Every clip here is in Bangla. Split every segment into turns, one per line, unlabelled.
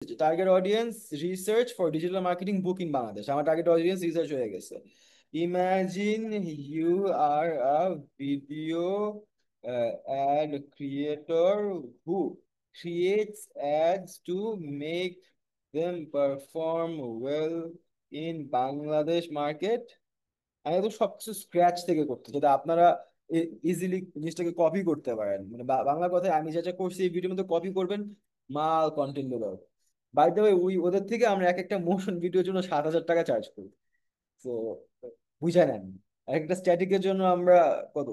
Target audience research for digital marketing book in Bangladesh, আমার টার্গেট অডিয়েন্স রিসার্চ হয়ে গেছে। Imagine you are a video ad creator who creates ads to make them perform well in Bangladesh market. আমি তো সবকিছু স্ক্র্যাচ থেকে করতে, যাতে আপনারা ইজিলি জিনিসটাকে কপি করতে পারেন। মানে বাংলা কথায় আমি যেটা করছি এই ভিডিওর মধ্যে কপি করবেন, মাল কন্টেন্ট দেবো। বাই দ্য ওয়ে ওদের থেকে আমরা এক একটা মোশন ভিডিওর জন্য 7,000 টাকা চার্জ করি। তো বুঝে নেন, এক একটা স্ট্যাটিকের জন্য আমরা কত,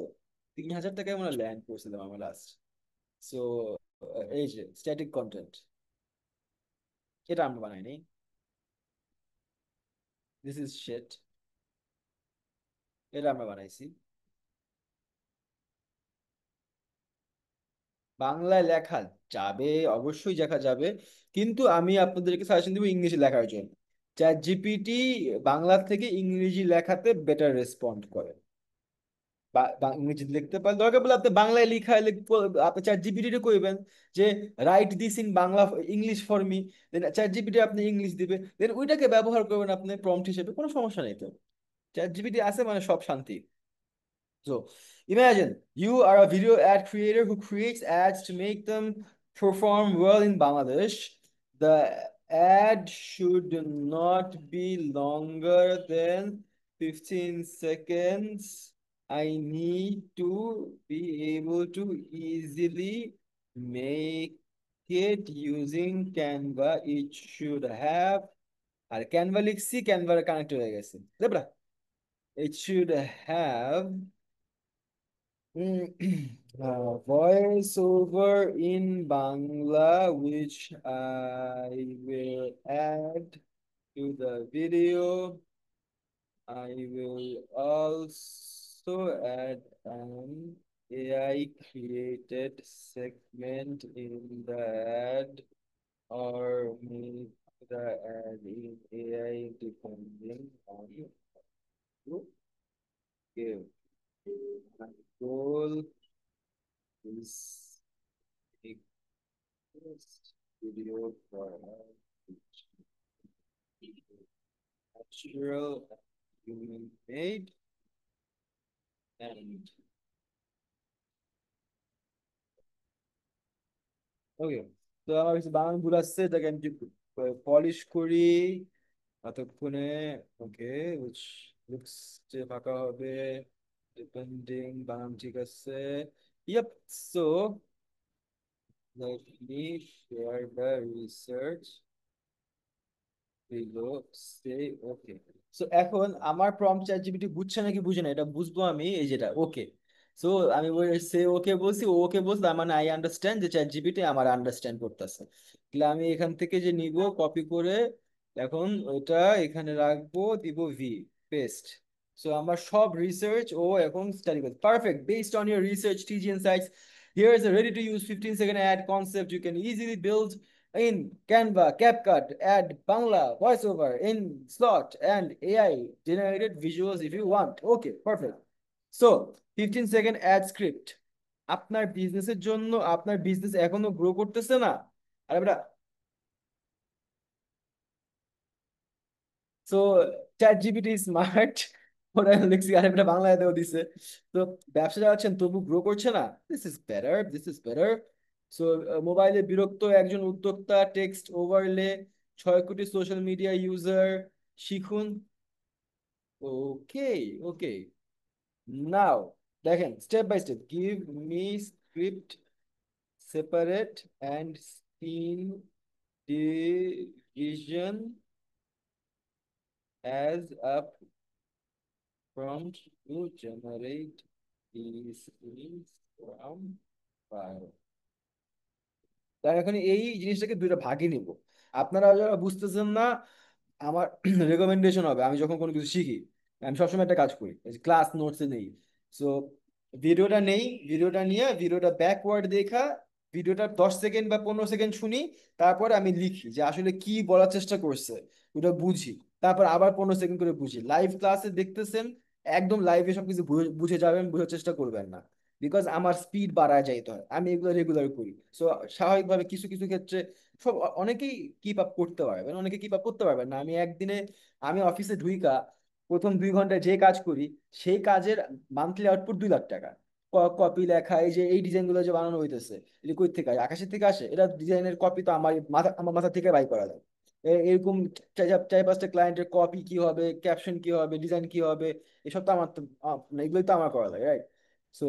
3,000 টাকায় মনে ল্যান্ড করছিলাম আমরা লাস্ট। সো এই যে স্ট্যাটিক কন্টেন্ট, এটা আমরা বানাইনি, দিস ইজ শেট, এটা আমরা বানাইছি। বাংলায় লেখা যাবে, অবশ্যই লেখা যাবে, কিন্তু আমি আপনাদেরকে সাজেশন দিব ইংলিশে লেখার জন্য। চ্যাট জিপিটি বাংলা থেকে ইংরেজি লেখাতে বেটার রেসপন্ড করে। ইংরেজি লিখতে পারেন, দরকার বলে আপনি বাংলায় লিখা আপনি চ্যাট জিপিটি কইবেন যে write this in Bangla English for me, then ChatGPT আপনি ইংলিশ দিবে, দেন ওইটাকে ব্যবহার করবেন আপনি প্রম্পট হিসেবে, কোনো সমস্যা নেই তো। চ্যাট জিপিটি আছে মানে সব শান্তি। So imagine you are a video ad creator who creates ads to make them perform well in Bangladesh. The ad should not be longer than 15 seconds. I need to be able to easily make it using Canva. It should have, আর ক্যানভা লিখছি, ক্যানভার কানেক্ট হয়ে গেছে Debra. It should have voice over in Bangla, which I will add to the video. I will also add an AI created segment in the ad or make the ad in AI depending on you. Okay. My goal is a first video for natural human made and ওকে। তো আমার কিছু বানান ভুল আসছে, এটাকে আমি পলিশ করি এতক্ষণে। ওকে, which looks যে ফাঁকা হবে ডিপেন্ডিং, বানান ঠিক আছে। Yep, so let me share the research below, say okay. So এখন আমার প্রম্পট চ্যাট জিপিটি বুঝছে নাকি বুঝে না এটা বুঝবো আমি, এই যেটা ওকে। সো আমি সে ওকে বলছি, ও ওকে বলছি, তার মানে আই আন্ডারস্ট্যান্ড যে চ্যাট জিপিটি আমার আন্ডারস্ট্যান্ড করতেছে। তাহলে আমি এখান থেকে যে নিব কপি করে, এখন ওইটা এখানে রাখবো, দিব ভি, পেস্ট। সো আমার সব রিসার্চ ও এখন স্টাডি করছে, perfect, based on your research টিজি insights, here is a ready to use 15-second ad concept you can easily build in Canva, CapCut, add Bangla, voiceover in slot, and AI generated visuals if you want. Okay, perfect. So, 15-second ad script. আপনার বিজনেসের জন্য, আপনার বিজনেস এখনো গ্রো করতেছে না, আর আমরা সো চ্যাট জিপিটি স্মার্ট, ওরা লিখছি আর এটা বাংলাতেও দিছে। তো ব্যবসা চালাচ্ছেন তবু গ্রো করছে না, this is better, this is better. So মোবাইলে বিরক্ত একজন উদ্যোক্তা, টেক্সট ওভারলে, 6 কোটি সোশ্যাল মিডিয়া ইউজার, শিখুন। ওকে, ওকে, নাও দেখেন step by step, give me script separate and scene division as a prompt to generate these things from file. তাই এখন এই জিনিসটাকে দুইটা ভাগে নিব। আপনারা যারা বুঝতেছেন না, আমার রেকমেন্ডেশন হবে, আমি যখন কোনো কিছু শিখি আমি সবসময় একটা কাজ করি, ক্লাস নোটসে নেই। সো ভিডিওটা নেই, ভিডিওটা নিয়ে ভিডিওটা ব্যাকওয়ার্ড দেখা, ভিডিওটা 10 সেকেন্ড বা 15 সেকেন্ড শুনি, তারপর আমি লিখি যে আসলে কি বলার চেষ্টা করছে, ওটা বুঝি, তারপর আবার 15 সেকেন্ড করে বুঝি। লাইভ ক্লাসে দেখতেছেন, একদম লাইভে সবকিছু বুঝে যাবেন, বুঝার চেষ্টা করবেন না, বিকজ আমার স্পিড বাড়ায় যাইতে হয়, আমি এগুলো রেগুলার করি। সো স্বাভাবিকভাবে কিছু কিছু ক্ষেত্রে সব অনেকেই কিপ আপ করতে পারবেন, অনেকে কিপ আপ করতে পারবেন না। আমি একদিনে, আমি অফিসে ঢুইকা প্রথম 2 ঘন্টায় যে কাজ করি, সেই কাজের মান্থলি আউটপুট 2 লাখ টাকা। কপি লেখা, এই যে এই ডিজাইন গুলো যে বানানো হইতেছে, এটা কই থেকে আসে? আকাশের থেকে আসে? এটা ডিজাইনের কপি তো আমার মাথা থেকে বাই করা যায়। এরকম চার পাঁচটা ক্লায়েন্টের কপি কি হবে, ক্যাপশন কি হবে, ডিজাইন কি হবে, এসব তো আমার তো মানে এগুলোই তো আমার করা লাগে, রাইট? সো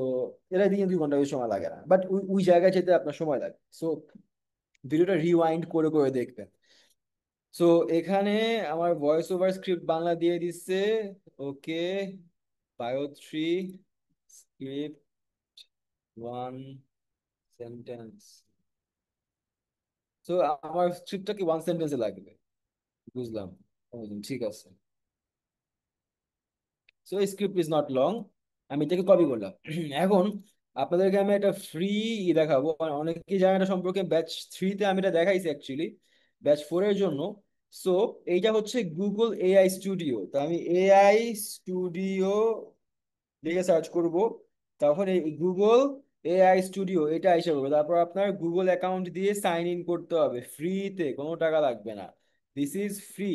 এটা দিয়ে 2 ঘন্টা বেশি সময় লাগে না, বাট ওই ওই জায়গায় যেতে আপনার সময় লাগে। সো ভিডিওটা রিওয়াইন্ড করে করে দেখবেন। সো এখানে আমার ভয়েস ওভার স্ক্রিপ্ট বাংলা দিয়ে দিচ্ছে। ওকে, বায়ো 3, স্ক্রিপ্ট 1 সেন্টেন্স। সো আমার স্ক্রিপ্টটা কি 1 সেন্টেন্সে লাগবে? বুঝলাম, বুঝলাম, ঠিক আছে। So script is not long, আমি এটাকে কপি করলাম। এখন আপনাদেরকে আমি একটা ফ্রি দেখাবো, মানে অনেকেই জানে এটা সম্পর্কে। ব্যাচ 3-তে আমি এটা দেখাইছি অ্যাকচুয়ালি, ব্যাচ 4-এর জন্য। সো এইটা হচ্ছে গুগল এআই স্টুডিও। তো আমি এআই স্টুডিও লিখে সার্চ করব, তখন এই গুগল এআই স্টুডিও এটা এসে পড়বে। তারপর আপনার গুগল অ্যাকাউন্ট দিয়ে সাইন ইন করতে হবে ফ্রিতে, কোনো টাকা লাগবে না। দিস ইজ ফ্রি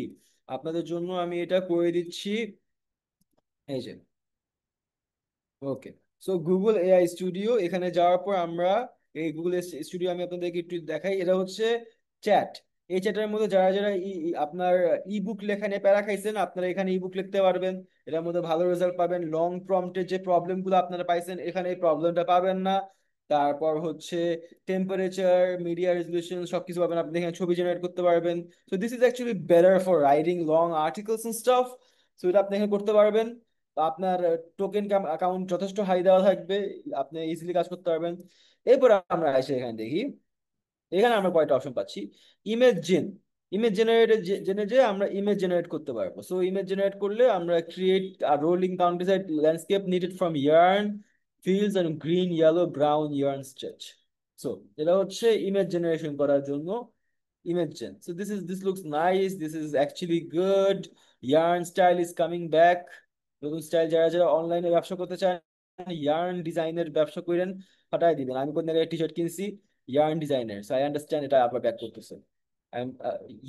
আপনাদের জন্য, আমি এটা করে দিচ্ছি। এই যে, ওকে। সো গুগল এআই স্টুডিও, এখানে যাওয়ার পর আমরা এই গুগল স্টুডিও আমি আপনাদেরকে একটু দেখাই। এটা হচ্ছে চ্যাট। এই চ্যাটের মধ্যে যারা যারা আপনার ইবুক লেখা নিয়ে প্যারা খাইছেন, আপনারা এখানে ইবুক লিখতে পারবেন। এটার মধ্যে ভালো রেজাল্ট পাবেন। লং প্রম্পটের যে প্রবলেমগুলো আপনারা পাইছেন, এখানে এই প্রবলেমটা পাবেন না। তারপর হচ্ছে টেম্পারেচার, মিডিয়া রেজলিউশন সবকিছু পাবেন। আপনি এখানে ছবি জেনারেট করতে পারবেন। So this is actually better for writing long articles and stuff. So এটা আপনি এখানে করতে পারবেন। আপনার টোকেন অ্যাকাউন্ট যথেষ্ট হাই দেওয়া থাকবে, আপনি ইজিলি কাজ করতে পারবেন। এরপর আমরা এসে এখানে দেখি, এখানে আমরা কয়টা অপশন পাচ্ছি। ইমেজ জেন, ইমেজ জেনারেটর জেনে যে আমরা ইমেজ জেনারেট করতে পারবো। সো ইমেজ জেনারেট করলে আমরা create rolling countryside landscape needed from yarn fields and green yellow brown yarn stretch. So এটা হচ্ছে ইমেজ জেনারেশন করার জন্য image gen. So this looks nice, this is actually good. Yarn style is coming back. নতুন স্টাইল, যারা যারা অনলাইনে ব্যবসা করতে চান, ইয়ার্ন ডিজাইনের ব্যবসা করেন, ফাটাই দিবেন। আমি কোন জায়গায় টি শার্ট কিনছি, yarn designer. So I understand এটা আবার ব্যাক করতেছে। I'm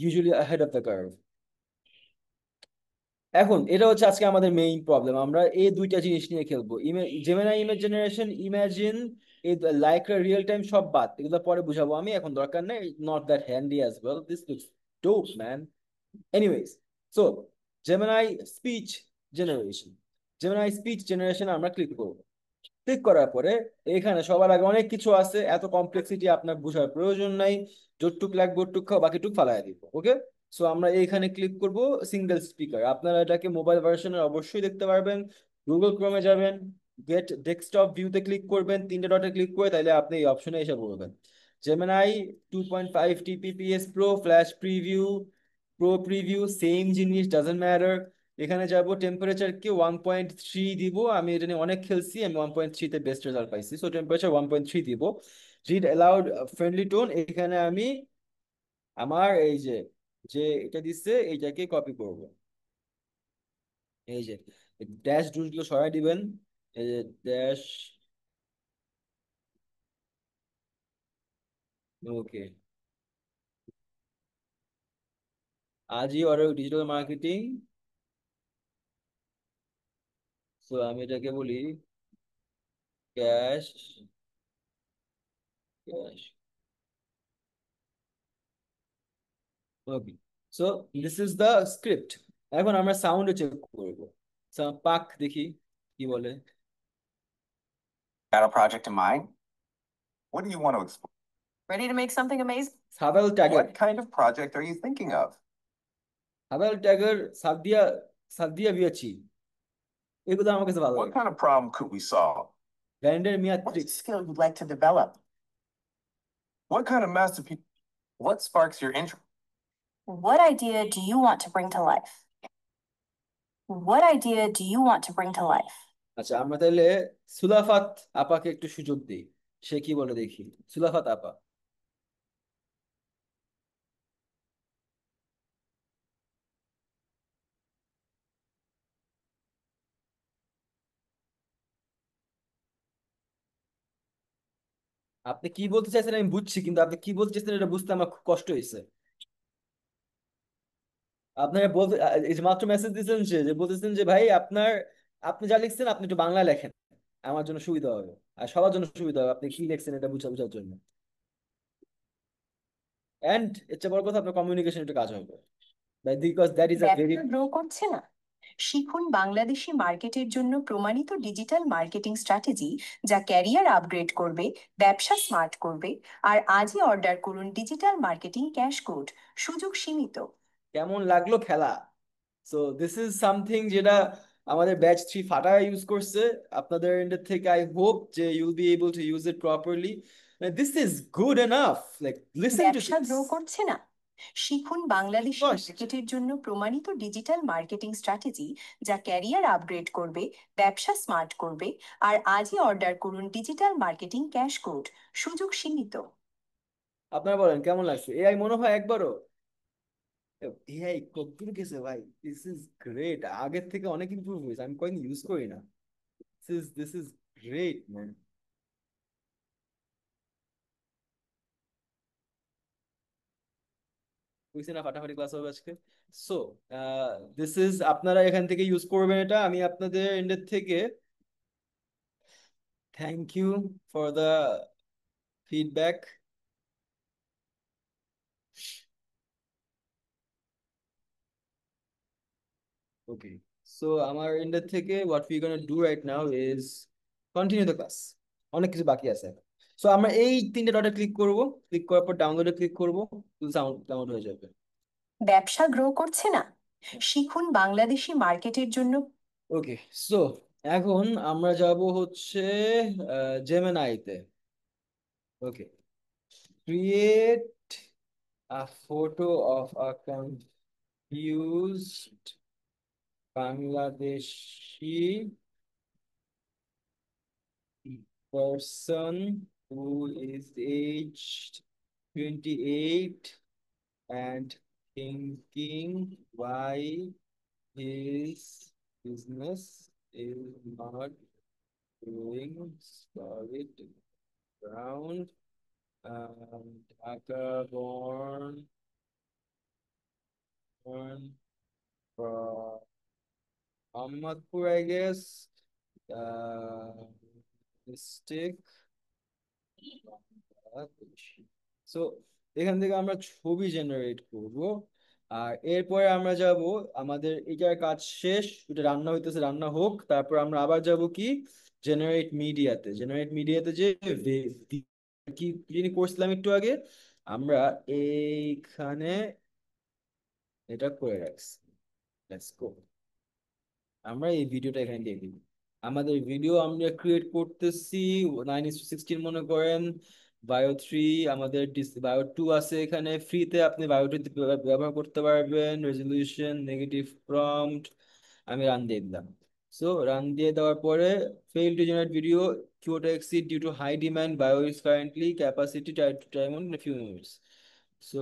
usually ahead of the curve. এখন এটা হচ্ছে আজকে আমাদের মেইন প্রবলেম, আমরা এই দুইটা জিনিস নিয়ে খেলবো। জেমিনাই ইমেজ জেনারেশন, ইমাজিন, এই লাইক্রা রিয়েল টাইম সব বাদ, এগুলো পরে বুঝাবো আমি, এখন দরকার নেই। Not that handy as well, this looks dope man. Anyways, so Gemini speech generation, Gemini speech generation আমরা ক্লিক করবো। ক্লিক করার পরে এখানে সবার আগে অনেক কিছু আছে, এত কমপ্লেক্সিটি আপনার বোঝার প্রয়োজন নাই। যতটুক লাগবে ওটুক খাও, বাকিটুক ফালাই দিব। ওকে, সো আমরা এইখানে ক্লিক করব সিঙ্গেল স্পিকার। আপনারা এটাকে মোবাইল ভার্সনে অবশ্যই দেখতে পারবেন। গুগল ক্রোমে যাবেন, গেট ডেস্কটপ ভিউতে ক্লিক করবেন, 3টে ডটে ক্লিক করে, তাইলে আপনি এই অপশনে এসে পড়বেন। Gemini 2.5 TPPS pro flash preview, pro preview same জিনিস, ডাজন্ট ম্যাটার। এখানে যাব, টেম্পারেচারকে 1.3 দিব। আমি এটা নিয়ে অনেক খেলছি, আমি 1.3-তে বেস্ট রেজাল্ট পাইছি। সো টেম্পারেচার 1.3 দিব। রিড অ্যালাউড ফ্রেন্ডলি টোন, এখানে আমি আমার এই যে যে এটা দিচ্ছে এইটাকে কপি করব। এই যে ড্যাশ ডুজগুলো সরাই দিবেন। এই যে ড্যাশ, ওকে। আজই অর্ডার ডিজিটাল মার্কেটিং। তো আমি এটাকে বলি cash, cash, okay. So this is the script. এখন আমরা সাউন্ডে চেক করবো। পাক দেখি কি বলে।
Got a project in mind? What do you want to explore?
Ready to make something amazing?
সাবেল ট্যাগার,
What kind of project are you thinking of?
সাবেল ট্যাগার, সাদিয়া, সাদিয়া বিয়াচি, এগুলো আমার কাছে ভালো
What
লাগে।
kind of problem could we solve?
ব্র্যান্ডের
What's a
মিয়াত্রিক্স,
skill you'd like to develop?
What kind of masterpiece? What sparks your interest?
What idea do you want to bring to life? What idea do you want to bring to life?
আচ্ছা আমরা তাহলে সুলাফাত আপাকে একটু সুযোগ দিই, সে কি বলে দেখি। সুলাফাত আপা। আপনি কি বলতে চাইছেন আমি বুঝছি, কিন্তু আপনি কি বলতে চাইছেন এটা বুঝতে আমার খুব কষ্ট হয়েছে। আপনার বলতে এই যে মাত্র মেসেজ দিয়েছেন যে বলতেছেন যে ভাই আপনি যা লিখছেন আপনি একটু বাংলা লেখেন, আমার জন্য সুবিধা হবে আর সবার জন্য সুবিধা হবে আপনি কি লিখছেন এটা বুঝার জন্য। এন্ড এর চেয়ে বড় কথা আপনার কমিউনিকেশন একটু কাজ হবে, because that is a very.
ব্যবসা গ্রো করছে না? শিখুন বাংলাদেশি মার্কেটের জন্য প্রমাণিত ডিজিটাল মার্কেটিং স্ট্র্যাটেজি, যা ক্যারিয়ার আপগ্রেড করবে, ব্যবসা স্মার্ট করবে। আর আজই অর্ডার করুন ডিজিটাল মার্কেটিং ক্যাশ কোড। সুযোগ সীমিত।
কেমন লাগলো খেলা? সো দিস ইজ সামথিং যেটা আমাদের ব্যাচ 3 ফাটা ইউজ করছে। আপনাদের এন্ড থেকে আই হোপ যে you will be able to use it properly. This is good enough, like listen to
ব্যবসা
দিস।
গ্রো করছে না? শিখুন বাংলাদেশি মার্কেটের জন্য প্রমাণিত ডিজিটাল মার্কেটিং স্ট্র্যাটেজি, যা ক্যারিয়ার আপগ্রেড করবে, ব্যবসা স্মার্ট করবে। আর আজই অর্ডার করুন ডিজিটাল মার্কেটিং ক্যাশ কোড। সুযোগ সীমিত।
আপনারা বলেন কেমন লাগছে? এআই মনে হয় একবারও এআই কতদূর গেছে ভাই? দিস ইজ গ্রেট, আগের থেকে অনেক ইমপ্রুভ হয়েছে, আমি কয়েকদিন ইউজ করি না। This is great man. বুঝছি না, ফাটাফাটি ক্লাস হবে আজকে। সো দিস ইজ, আপনারা এখান থেকে ইউজ করবেন এটা, আমি আপনাদের এন্ডের থেকে thank you for the feedback. Okay, so আমার এন্ডের থেকে what we gonna do right now is continue the class. অনেক কিছু বাকি আছে। সো আমরা এই তিনটে ডটে ক্লিক করব, ক্লিক করার পর ডাউনলোডে ক্লিক করব, ডাউনলোড হয়ে যাবে।
ব্যবসা গ্রো করছে না? শিখুন বাংলাদেশি মার্কেটের জন্য।
ওকে, সো এখন আমরা যাব হচ্ছে জেমিনাইতে। ওকে, create a photo of a confused Bangladeshi person who is aged 28 and thinking why his business is not doing solid ground. Dhaka born from Ahmadpur, I guess. Mistake. So এখান থেকে আমরা ছবি জেনারেট করব, আর এরপরে আমরা যাব, আমাদের এটার কাজ শেষ, এটা রান্না হইতেছে, রান্না হোক, তারপর আমরা আবার যাব কি জেনারেট মিডিয়াতে যে কি যিনি করছিলাম একটু আগে, আমরা এইখানে এটা করে রাখছি। লেটস গো, আমরা এই ভিডিওটা এখানে দিয়ে দিই। আমাদের ভিডিও আমরা ক্রিয়েট করতেছি 9:16 মনে করেন, বায়ো 3, আমাদের বায়ো 2 আছে এখানে ফ্রিতে, আপনি বায়ো 2 ব্যবহার করতে পারবেন। রেজলিউশন নেগেটিভ প্রম্পট, আমি রান দিয়ে দিলাম। সো রান দিয়ে দেওয়ার পরে fail to generate video, quota exceed due to high demand, bio is currently capacity time on a few minutes. So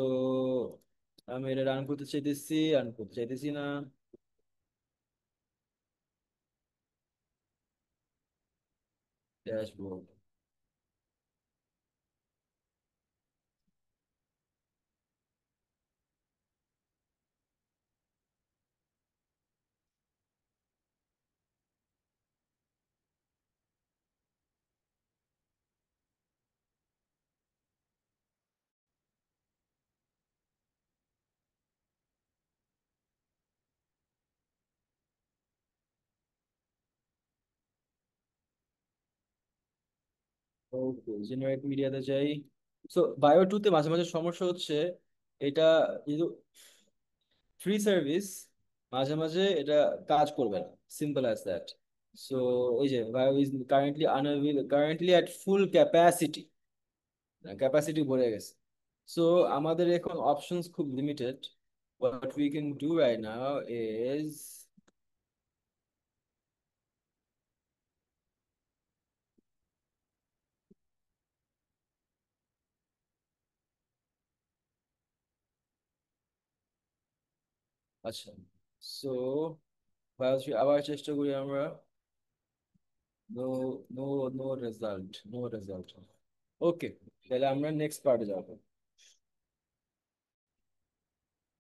আমি এটা রান করতে চাইতেছি না। ড্যাশবোর্ড, ওকে জেনারেট মিডিয়াতে যাই। সো বায়ো 2 তে মাঝে মাঝে সমস্যা হচ্ছে, এটা ফ্রি সার্ভিস, মাঝে মাঝে এটা কাজ করবে না, সিম্পল অ্যাজ দ্যাট। সো এই যে Veo is currently at full capacity ভরে গেছে। সো আমাদের এখন অপশনস খুব limited. What we can do right now is, আচ্ছা, সো বায়ো 3 আবার চেষ্টা করি আমরা। No, no, no result. Okay, তাহলে আমরা নেক্সট পার্টে যাবো,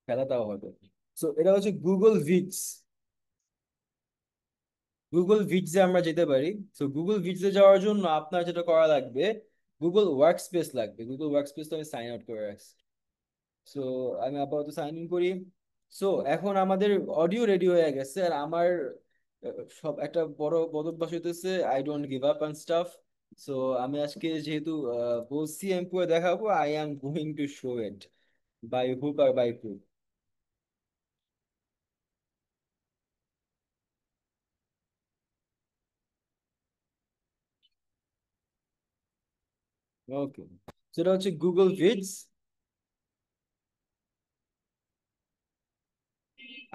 খেলাটাও হবে। সো এটা হচ্ছে গুগল ভিটস। গুগল ভিটসে আমরা যেতে পারি। সো গুগল ভিটসে যাওয়ার জন্য আপনার যেটা করা লাগবে, গুগল ওয়ার্ক স্পেস লাগবে। গুগল ওয়ার্ক স্পেস তো আমি সাইন আউট করে রাখছি। সো আমি আপাতত সাইন ইন করি। সো এখন আমাদের অডিও রেডি হয়ে গেছে, আর আমার সব একটা বড় বদভ্যাস হইতেছে, I don't give up and stuff. So আমি আজকে যেহেতু বলছি আমি পুরো দেখাবো, I am going to show it by hook or by crook. Okay, সেটা হচ্ছে গুগল ভিটস।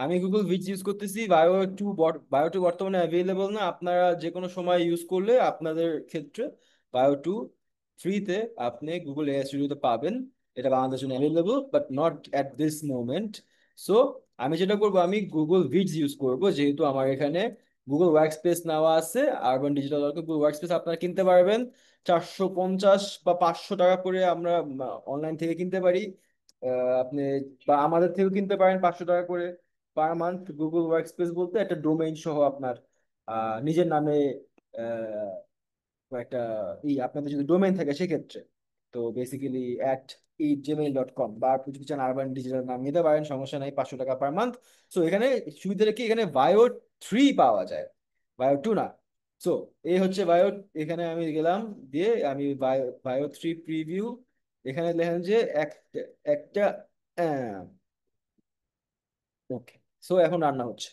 আমি গুগল ভিটস ইউজ করতেছি। বায়ো টু বর্তমানে অ্যাভেলেবল না, আপনারা যে কোনো সময় ইউজ করলে আপনাদের ক্ষেত্রে বায়ো টু ফ্রিতে আপনি গুগল এআই স্টুডিওতে পাবেন। এটা বাংলাদেশের জন্য available, but not at this moment. So আমি যেটা করব, আমি গুগল ভিটস ইউজ করব, যেহেতু আমার এখানে গুগল ওয়ার্ক স্পেস নেওয়া আছে। Urban digital Google work space আপনারা কিনতে পারবেন 450 বা 500 টাকা করে, আমরা অনলাইন থেকে কিনতে পারি। আপনি বা আমাদের থেকেও কিনতে পারেন 500 টাকা করে per month. Google work space বলতে একটা ডোমেইন সহ আপনার নিজের নামে একটা আপনাদের যদি ডোমেইন থাকে সেক্ষেত্রে, তো বেসিক্যালি @gmail.com বা আপনি যদি চান আরবান ডিজিটাল নাম নিতে পারেন, সমস্যা নাই, 500 টাকা পার মান্থ। সো এখানে সুবিধা কি, এখানে বায়ো 3 পাওয়া যায়, বায়ো 2 না। সো এই হচ্ছে বায়ো। এখানে আমি গেলাম, দিয়ে আমি বায়ো 3 প্রিভিউ, এখানে লেখেন যে একটা একটা ওকে। সো এখন রান্না হচ্ছে।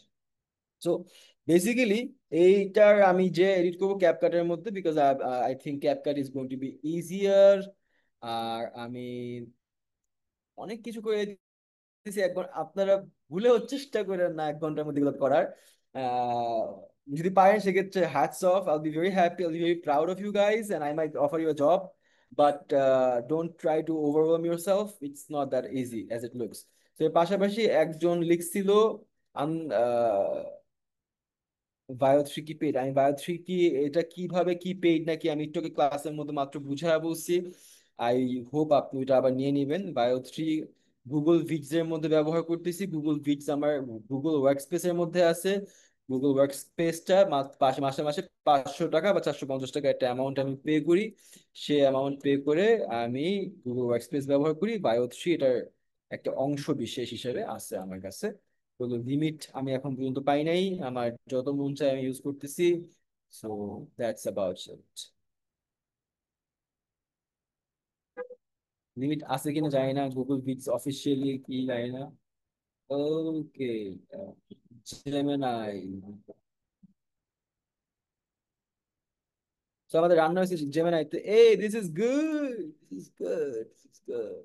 সো বেসিক্যালি এইটার আমি যে এডিট করবো ক্যাপকাটের মধ্যে, because I think CapCut is going to be easier. আর আমি অনেক কিছু করে দিতেছি। আপনারা ভুলেও চেষ্টা করেন না 1 ঘন্টার মধ্যে এগুলো করার। আহ, যদি পারেন সেক্ষেত্রে hats off, I'll be very happy, I'll be very proud of you guys, and I might offer you a job, but don't try to overwhelm yourself, it's not that easy as it looks. তো এর পাশাপাশি একজন লিখছিল বায়ো 3 কি পেইড, আমি বায়ো 3 কি, এটা কিভাবে কি পেইড নাকি আমি একটু ক্লাসের মধ্যে মাত্র বুঝায় বলছি। আই হোপ আপনি এটা আবার নিয়ে নেবেন। বায়ো 3 গুগল ভিটস এর মধ্যে ব্যবহার করতেছি। গুগল ভিটস আমার গুগল ওয়ার্ক স্পেস এর মধ্যে আছে। গুগল ওয়ার্ক স্পেসটা মাসে মাসে 500 টাকা বা 450 টাকা একটা অ্যামাউন্ট আমি পে করি। সে অ্যামাউন্ট পে করে আমি গুগল ওয়ার্ক স্পেস ব্যবহার করি। বায়ো 3 এটার একটা অংশ বিশেষ হিসেবে আছে আমার কাছে। কোনো লিমিট আমি এখন পর্যন্ত পাই নাই, আমার যত মন চায় আমি ইউজ করতেছি। So that's about it. Limit আছে কিনা জানি না, গুগল পিক্স অফিসিয়ালি কি জানি না। ওকে, জেমিনাই। তো আমাদের রান্না হয়েছে জেমিনাইতে। এই this is good, this is good, this is good.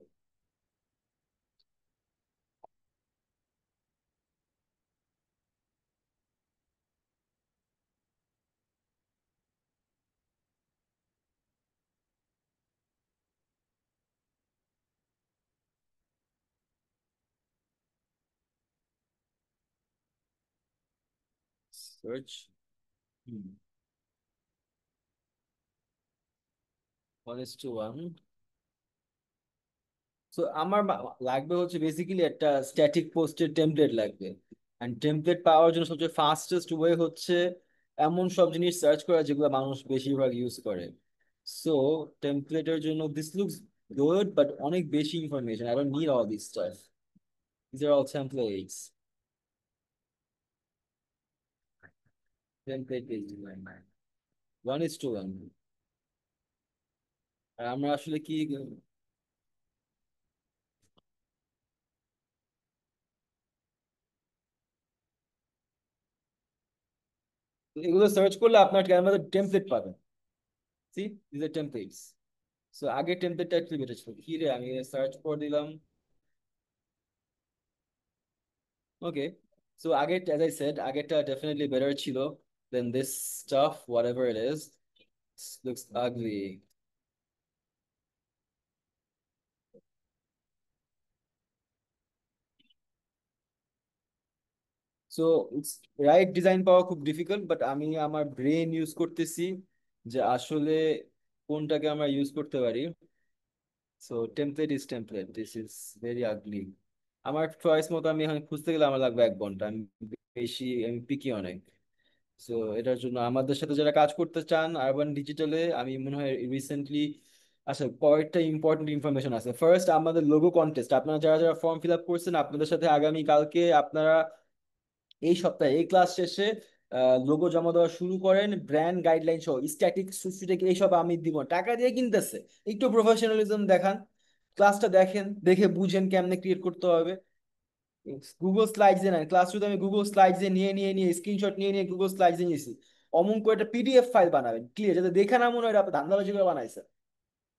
Search 1:1। So আমার লাগবে হচ্ছে বেসিক্যালি একটা স্ট্যাটিক পোস্টের টেমপ্লেট লাগবে। অ্যান্ড টেমপ্লেট পাওয়ার জন্য সবচেয়ে ফাস্টেস্ট ওয়ে হচ্ছে এমন সব জিনিস সার্চ করা যেগুলো মানুষ বেশিরভাগ ইউজ করে। সো টেমপ্লেটের জন্য দিস লুকস গুড, বাট অনেক বেশি information, I don't need all this stuff, this are all templates. Template page design 1:1। আর আমরা আসলে কি এগুলো সার্চ করলে আপনার ক্যানভাতে টেমপ্লেট পাবেন। See, this are templates. So আগে টেমপ্লেটটা একটু বেটার ছিল, কি রে, আমি সার্চ করে দিলাম। ওকে, সো আগে, as I said, আগেরটা definitely better ছিল than this stuff, whatever it is. Looks ugly. So it's right design পাওয়া খুব ডিফিকাল্ট, বাট আমি আমার ব্রেন ইউজ করতেছি যে আসলে কোনটাকে আমরা ইউজ করতে পারি। So template is template, this is very ugly. আমার চয়েস মতো আমি এখন খুঁজতে গেলে আমার লাগবে 1 ঘন্টা। আমি পিকি অনেক। সো এটার জন্য আমাদের সাথে যারা কাজ করতে চান আরবান ডিজিটালে, আমি মনে হয় রিসেন্টলি, আচ্ছা কয়েকটা ইম্পর্টেন্ট ইনফরমেশন আছে। ফার্স্ট, আমাদের লোগো কন্টেস্ট, আপনারা যারা যারা ফর্ম ফিল আপ করছেন আপনাদের সাথে আগামী কালকে আপনারা এই সপ্তাহে এই ক্লাস শেষে লোগো জমা দেওয়া শুরু করেন। ব্র্যান্ড গাইডলাইন সহ স্ট্যাটিক সুসুটেক এইসব আমি দিব, টাকা দিয়ে কিনতেছে। একটু প্রফেশনালিজম দেখান, ক্লাসটা দেখেন, দেখে বুঝেন কেমনে ক্রিয়েট করতে হবে। গুগল স্লাইডস এ নেন, ক্লাস শুরুতে আমি গুগল স্লাইডস এ নিয়ে স্ক্রিনশট নিয়ে গুগল স্লাইডস এ নিয়েছি। অমন করে একটা পিডিএফ ফাইল বানাবেন ক্লিয়ার, যাতে দেখে না মনে হয় এটা আপনি ধান্দাবাজি করে বানাইছেন।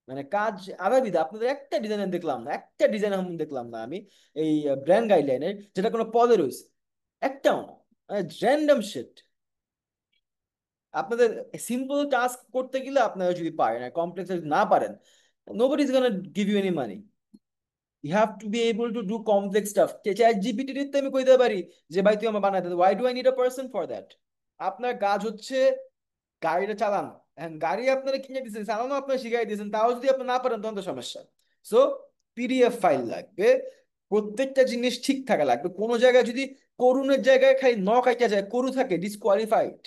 মানে কাজ আধা বিধা, আপনাদের একটা ডিজাইন দেখলাম না, একটা ডিজাইন এখন দেখলাম না আমি এই ব্র্যান্ড গাইডলাইনের, যেটা কোনো পদে রয়েছে একটাও না, মানে র্যান্ডম শিট। আপনাদের সিম্পল টাস্ক করতে গেলে আপনারা যদি পারেন, আর কমপ্লেক্স যদি না পারেন, nobody is gonna give you any money. You have to be able to do complex stuff. ChatGPT তো আমি কইতে পারি যে ভাই তুই আমার বানাতে, why do I need a person for that? আপনার কাজ হচ্ছে গাড়িটা চালানো, এখন গাড়ি আপনারা কিনে দিচ্ছেন, চালানো আপনারা শিখাই দিয়েছেন, তাও যদি আপনি না পারেন তখন তো সমস্যা। সো পিডিএফ ফাইল লাগবে, প্রত্যেকটা জিনিস ঠিক থাকা লাগবে। কোনো জায়গায় যদি করুণের জায়গায় খালি ন কাটা যায়, করু থাকে, ডিসকোয়ালিফাইড।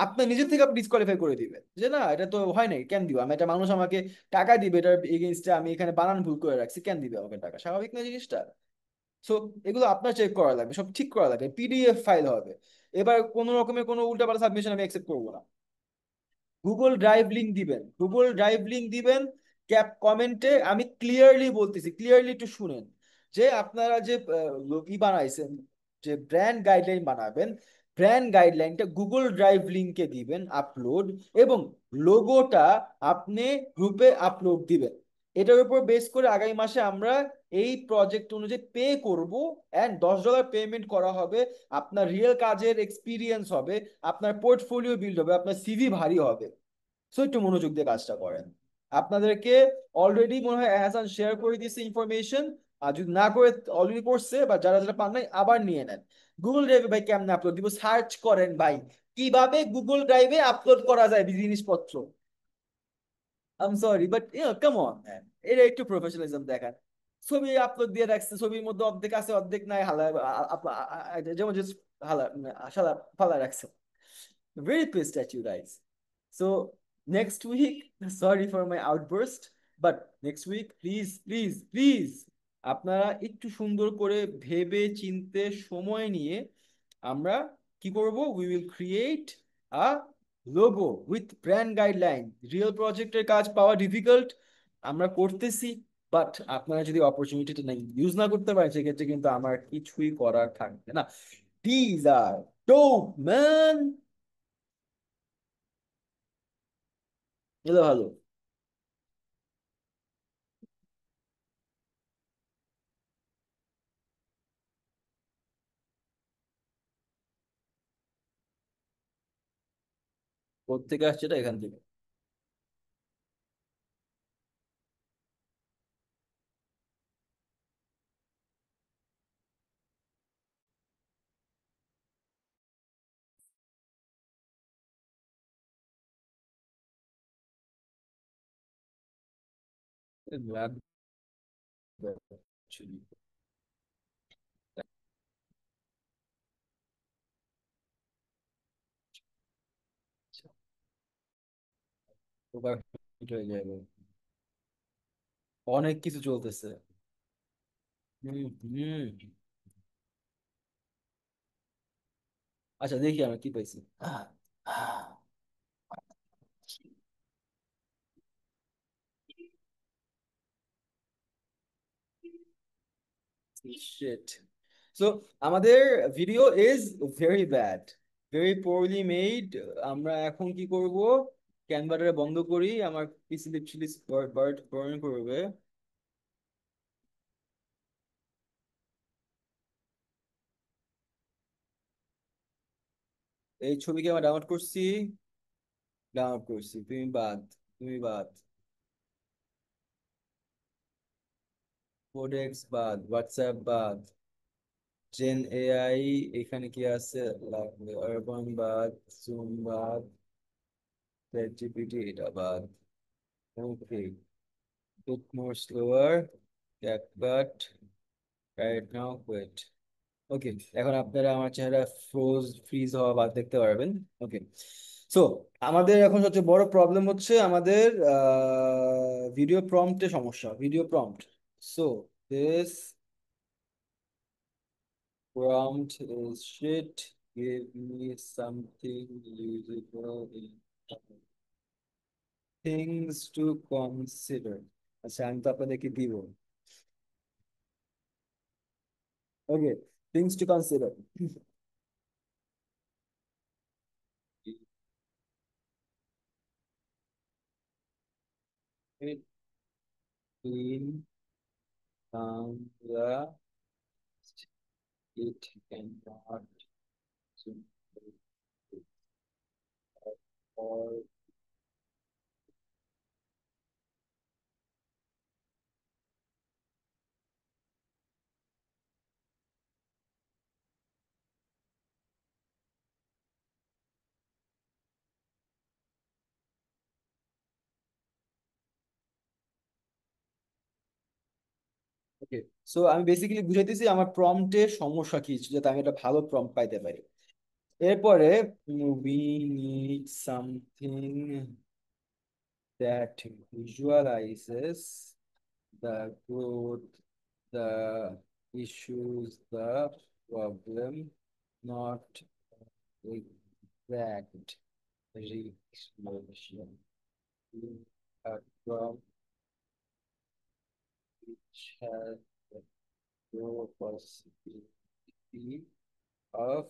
আপনি নিজে থেকে আপনি ডিসকোয়ালিফাই করে দিবেন যে না এটা তো হয় নাই, কেন দিব আমি? একটা মানুষ আমাকে টাকা দিবে, এটার এগেনস্টে আমি এখানে বানান ভুল করে রাখছি, কেন দিবে আমাকে টাকা? স্বাভাবিক না জিনিসটা? সো এগুলো আপনার চেক করা লাগবে, সব ঠিক করা লাগবে, পিডিএফ ফাইল হবে। এবার কোনো রকমের কোনো উল্টাপাল্টা সাবমিশন আমি অ্যাকসেপ্ট করবো না। গুগল ড্রাইভ লিংক দিবেন, গুগল ড্রাইভ লিংক দিবেন। ক্যাপ কমেন্টে আমি ক্লিয়ারলি বলতেছি, ক্লিয়ারলি একটু শুনেন, যে আপনারা যে ই বানাইছেন, যে ব্র্যান্ড গাইডলাইন বানাবেন, ব্র্যান্ড গাইডলাইনটা গুগল ড্রাইভ লিংকে দিবেন আপলোড, এবং লোগোটা আপনি গ্রুপে আপলোড দিবেন। এটার উপর বেস করে আগামী মাসে আমরা এই প্রজেক্ট অনুযায়ী পে করব, অ্যান্ড $10 পেমেন্ট করা হবে। আপনার রিয়েল কাজের এক্সপিরিয়েন্স হবে, আপনার পোর্টফোলিও বিল্ড হবে, আপনার সিভি ভারী হবে। সো একটু মনোযোগ দিয়ে কাজটা করেন। আপনাদেরকে অলরেডি মনে হয় অ্যাহাসান শেয়ার করে দিয়েছে ইনফরমেশন, আর যদি না করে অলরেডি করছে, বা যারা যারা পান নাই আবার নিয়ে নেন। গুগল ড্রাইভে ভাই কেমনে আপলোড দিব? সার্চ করেন ভাই, কিভাবে গুগল ড্রাইভে আপলোড করা যায় জিনিসপত্র। Um sorry but come on man, এটা একটু প্রফেশনালিজম দেখান। ছবি আপলোড দিয়ে রাখছে, ছবির মধ্যে অর্ধেক আছে অর্ধেক নাই, হালা যেমন just হালা শালা ফালা রাখছে। Very pissed at you guys. So next week, sorry for my outburst, but next week, please, please, please, আপনারা একটু সুন্দর করে ভেবে চিনতে সময় নিয়ে আমরা কি করব? We will create a logo with brand guideline. Real প্রজেক্টের কাজ পাওয়া ডিফিকাল্ট, আমরা করতেছি, বাট আপনারা যদি অপরচুনিটিটা না ইউজ না করতে পারেন, সেক্ষেত্রে কিন্তু আমার কিছুই করার থাকবে না। These are dope, man. এগুলো ভালো। কোত্থেকে আসছে এটা? এখান থেকে। লাগবে actually। ওভারহিট হয়ে যাবে, অনেক কিছু চলতেছে। হুম হুম। আচ্ছা দেখি আমি কি পাইছি। শিট। সো আমাদের video is very bad, very poorly made. আমরা এখন কি করব? ক্যানভাটা বন্ধ করি, আমার পিসি লিটারালি বার্ড বার্ন করবে। এই ছবিকে আমরা ডাউনলোড করছি, ডাউনলোড করছি, তুমি বাদ, তুমি বাদ, কোডেক্স বাদ, হোয়াটসঅ্যাপ বাদ, জেন এআই এখানে কি আছে লাগবে, আরবান বাদ, জুম বাদ, চ্যাট জিপিটি এটা বাদ। Okay, bit more slower. Yeah, but right now, wait. ওকে, এখন আপনারা আমার চেহারা ফ্রিজ হওয়া বাদ দেখতে পারবেন। ওকে, সো আমাদের এখন সবচেয়ে বড় প্রবলেম হচ্ছে আমাদের ভিডিও প্রম্পটে সমস্যা। Video prompt, so this prompt is shit, give me something usable in things to consider। আচ্ছা, আমি তো আপনাদেরকে দিব। ওকে, things to consider। in Bangla, it cannot or okay, so আমি বেসিক্যালি বুঝাইতেছি আমার প্রম্পটের সমস্যা কি, যাতে আমি একটা ভালো প্রম্পট পাইতে পারি। এরপরে we need something that visualizes the growth, the issues, the problem, not exact resolution. A prompt which has no possibility of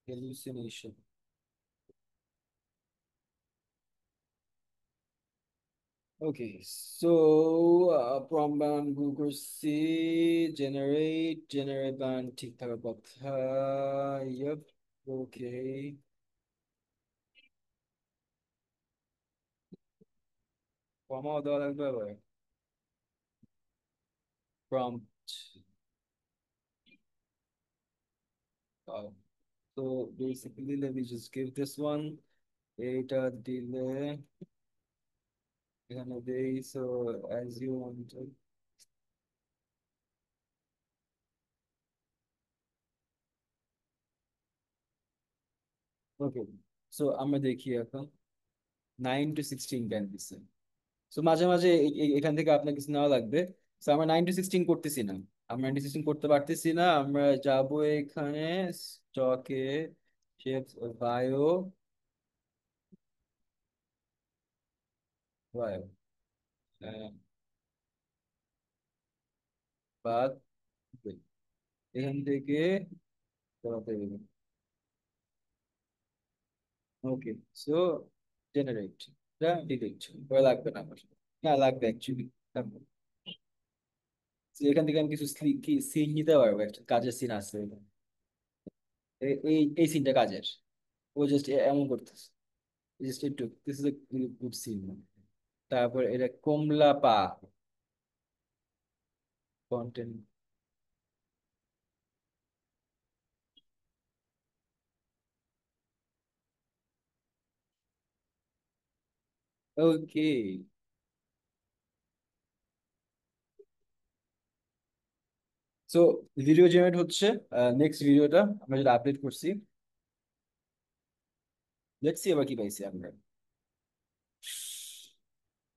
hallucination. Okay, so prompt বানান ভুল করছি, generate বানান ঠিক থাকার কথা। Yep, okay, কমাও দেওয়া লাগবে আবার। Prompt, so basically let me just give this one এটা দিলে এখানে দেই, so as you want। Okay, so আমরা দেখি এখন 9 to 16 জ্ঞান দিচ্ছে। সো মাঝে মাঝে এখান থেকে আপনার কিছু নেওয়া লাগবে। সো আমরা 9 to 16 করতেছি না, আমরা 9 to 16 করতে পারতেছি না। আমরা যাব এখানে স্টকে, শেপস, বায়ো, বায়ো, বাদ, এখান থেকে করাতে হবে। ওকে, সো জেনারেট, ডিলিট করা লাগবে না আমার, না লাগবে অ্যাকচুয়ালি। এখান থেকে আমি কিছু কি সিন নিতে পারবো, একটা কাজের সিন আছে এই এই সিনটা কাজের, ও জাস্ট এমন করতেছে, জাস্ট একটু, this is a good scene. তারপর এটা কমলা পা content. Okay, so video generate হচ্ছে। নেক্সট ভিডিওটা আমরা যেটা আপডেট করছি, লেটস সি এবার কি পাইছি আমরা।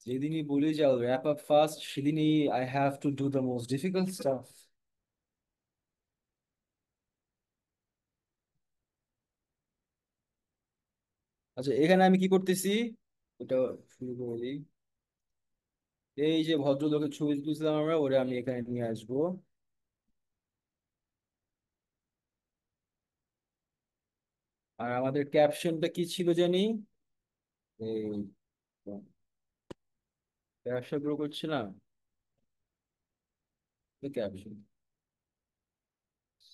যেদিনই বলি যে র্যাপ আপ ফাস্ট, সেদিনই I have to do the most difficult staff. আচ্ছা, এখানে আমি কি করতেছি এটা শুরু করে দিই। এই যে ভদ্রলোকের ছবি তুলছিলাম আমরা, ওরা আমি এখানে নিয়ে আসবো। আর আমাদের ক্যাপশনটা কি ছিল জানি, এই ব্যবসা গ্রো করছে না ক্যাপশন,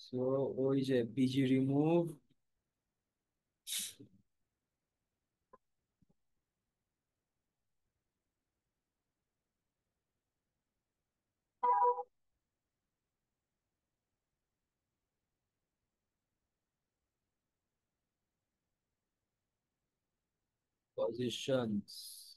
সো ওই যে বিজি রিমুভ। Positions.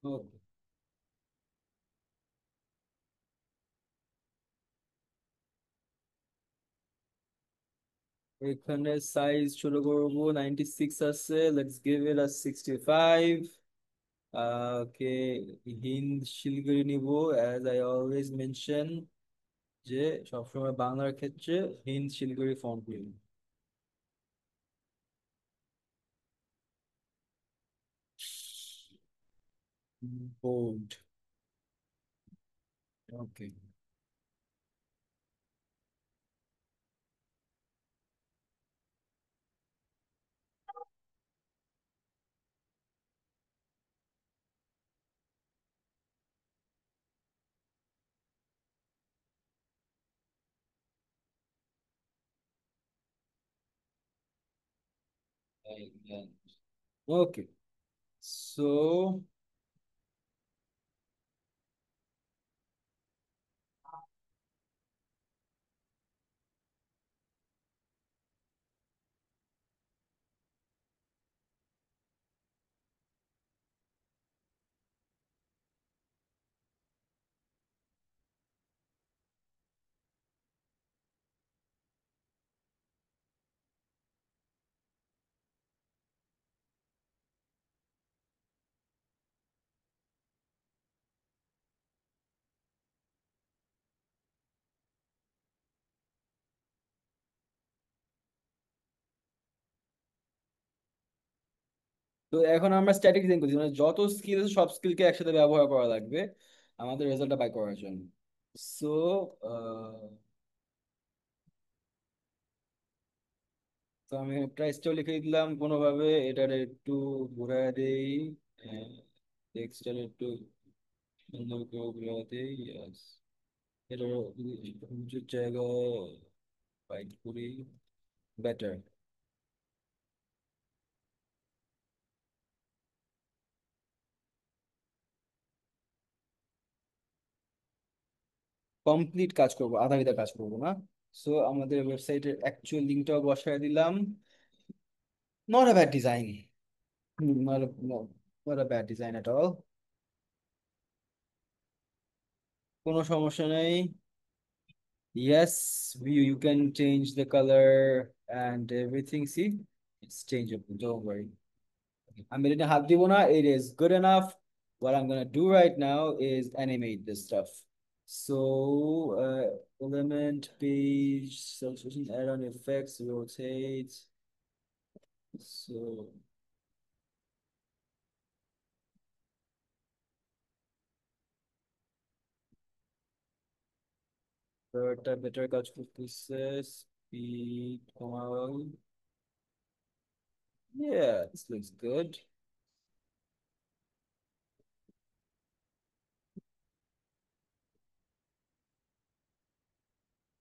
Okay. এখানে সাইজ শুরু করবো 96 আছে, লেটস গিভ ইট আ 65। ওকে, হিন্দ শিলিগুড়ি নিব, অ্যাজ আই অলওয়েজ মেনশন যে সবসময় বাংলার ক্ষেত্রে হিন্দ শিলিগুড়ি ফন্ট নিব। বোল্ড। ওকে। ওকে, সো তো এখন আমরা স্ট্যাটিক ডিজাইন করছি, মানে যত স্কিল আছে সব স্কিলকে একসাথে ব্যবহার করা লাগবে আমাদের রেজাল্টটা বাই করার জন্য। সো তো আমি প্রাইসটাও লিখে দিলাম কোনোভাবে, এটার একটু ঘুরায় দেই, টেক্সটার একটু সুন্দর করে ঘুরায় দেই, ইয়াস। এটার উঁচুর জায়গায় বাইট করি, বেটার। কমপ্লিট কাজ করব, আধা বিধা কাজ করব না। সো আমাদের ওয়েবসাইটের অ্যাকচুয়াল লিঙ্কটাও বসায় দিলাম। Not a bad design, not a bad design at all, কোনো সমস্যা নেই। Yes, you can change the color and everything. See, it's changeable. Don't worry. I'm gonna have Divona. It is good enough. What I'm gonna do right now is animate this stuff. So, element page, substitution, add-on effects, rotate. So, better কাজ করতেছে, speed, কমাও। Yeah, this looks good.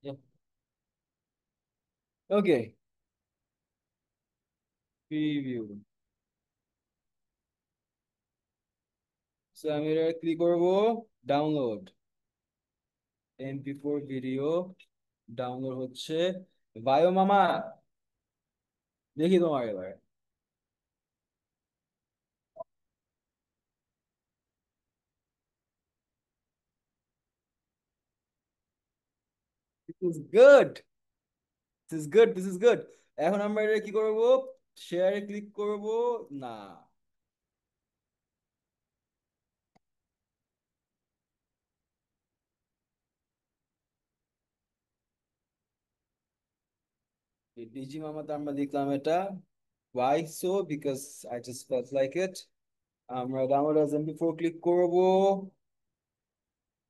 Yeah. Okay, preview. So আমি এটা ক্লিক করবো, ডাউনলোড, MP4 ভিডিও ডাউনলোড হচ্ছে। বায়ো মামা, দেখি তোমার এবার। This is good, this is good, this is good. এখন আমরা এটা কি করব, শেয়ারে ক্লিক করব না, ডিজি মামাতে আমরা লিখলাম এটা। why so, because I just felt like it। আমরা ডাউনলোড as MP4 ক্লিক করব।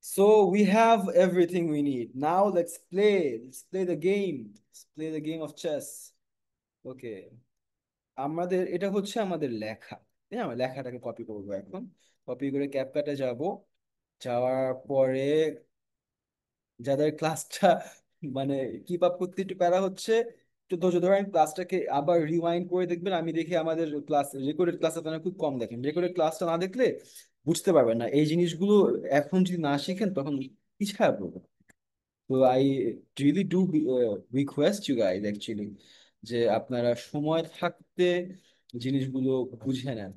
So we have everything we need. Now let's play. Let's play the game. Let's play the game of chess. Okay. আমাদের এটা হচ্ছে আমাদের লেখা, তাই না? আমরা লেখাটাকে কপি করবো এখন। কপি করে ক্যাপকাটে যাব, যাওয়ার পরে যাদের ক্লাসটা মানে কিপ আপ করতে একটু প্যারা হচ্ছে, একটু ধৈর্য ধরেন, ক্লাসটাকে আবার রিওয়াইন্ড করে দেখবেন। আমি দেখি আমাদের ক্লাস, রেকর্ডেড ক্লাস আপনারা খুব কম দেখেন, রেকর্ডেড ক্লাসটা না দেখলে বুঝতে পারবেন না এই জিনিসগুলো। এখন যদি না শিখেন তখন পিছায় পড়বেন। তো I really do request you guys actually, যে আপনারা সময় থাকতে জিনিসগুলো বুঝে নেন।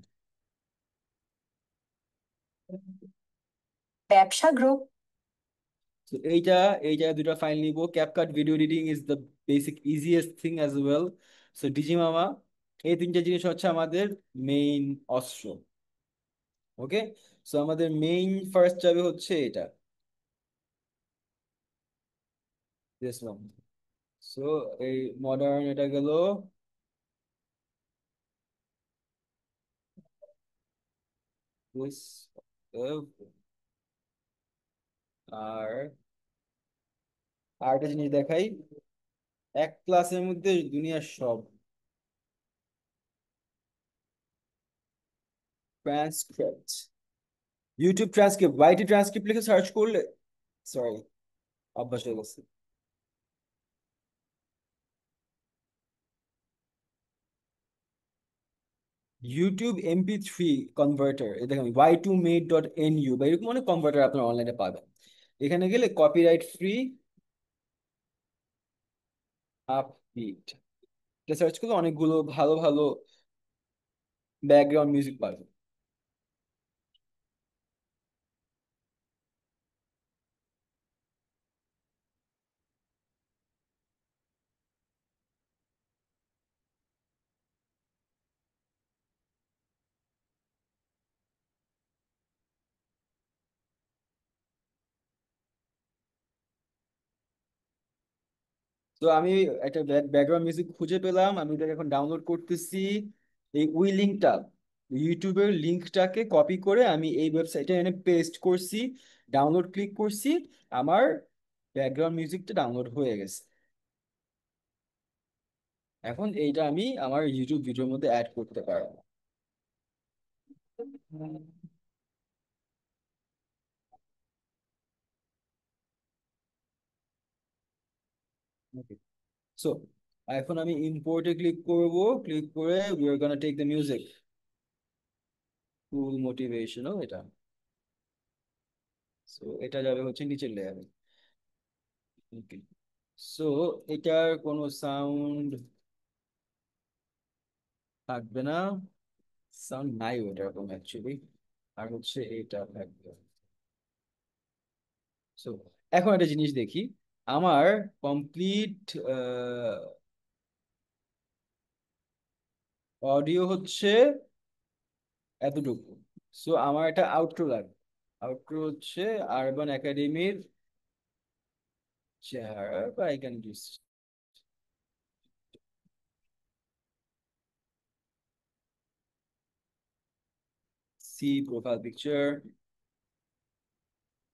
ব্যবসা গ্রো।
তো এইটা দুটো ফাইল নিব। CapCut video editing is the basic easiest thing as well. So ডিজি মামা, এই তিনটা জিনিস হচ্ছে আমাদের মেইন অস্ত্র। ওকে, সো আমাদের মেইন ফার্স্ট যাবে হচ্ছে এটা, দিস ওয়ান। সো এই মডার্ন এটা গেল, this, আর আরেকটা জিনিস দেখাই, এক ক্লাসের মধ্যে দুনিয়ার সব ট্রান্সক্রিপ্ট, ইউটিউব ট্রান্সক্রিপ্ট, ওয়াইটি ট্রান্সক্রিপ্ট লিখে সার্চ করলে, সরি অভ্যাস হয়ে গেছে, ইউটিউব MP3 কনভার্টার, এই দেখেন y2mate.nu বা এরকম অনেক কনভার্টার আপনার অনলাইনে পাবেন। এখানে গেলে কপিরাইট ফ্রি আপবিট, এটা সার্চ করলে অনেকগুলো ভালো ভালো ব্যাকগ্রাউন্ড মিউজিক পাবেন। তো আমি একটা ব্যাকগ্রাউন্ড মিউজিক খুঁজে পেলাম, আমি এটাকে এখন ডাউনলোড করতেছি। এই ওই লিঙ্কটা, ইউটিউবের লিঙ্কটাকে কপি করে আমি এই ওয়েবসাইটে এনে পেস্ট করছি, ডাউনলোড ক্লিক করছি, আমার ব্যাকগ্রাউন্ড মিউজিকটা ডাউনলোড হয়ে গেছে। এখন এইটা আমি আমার ইউটিউব ভিডিওর মধ্যে অ্যাড করতে পারবো। সো এখন আমি ইম্পোর্টে ক্লিক করব, ক্লিক করে we are gonna take the music, full motivational এটা। সো এটা যাবে হচ্ছে নিচের লেয়ারে। ওকে, সো এটার কোনো সাউন্ড থাকবে না, সাউন্ড নাই ওইরকম অ্যাকচুয়ালি, আর হচ্ছে এটা থাকবে। সো এখন একটা জিনিস দেখি, আমার কমপ্লিট অডিও হচ্ছে এতটুকু। সো আমার একটা আউটরো লাগবে, আউটরো হচ্ছে আরবান একাডেমির চেহারা, বা I can just see profile picture,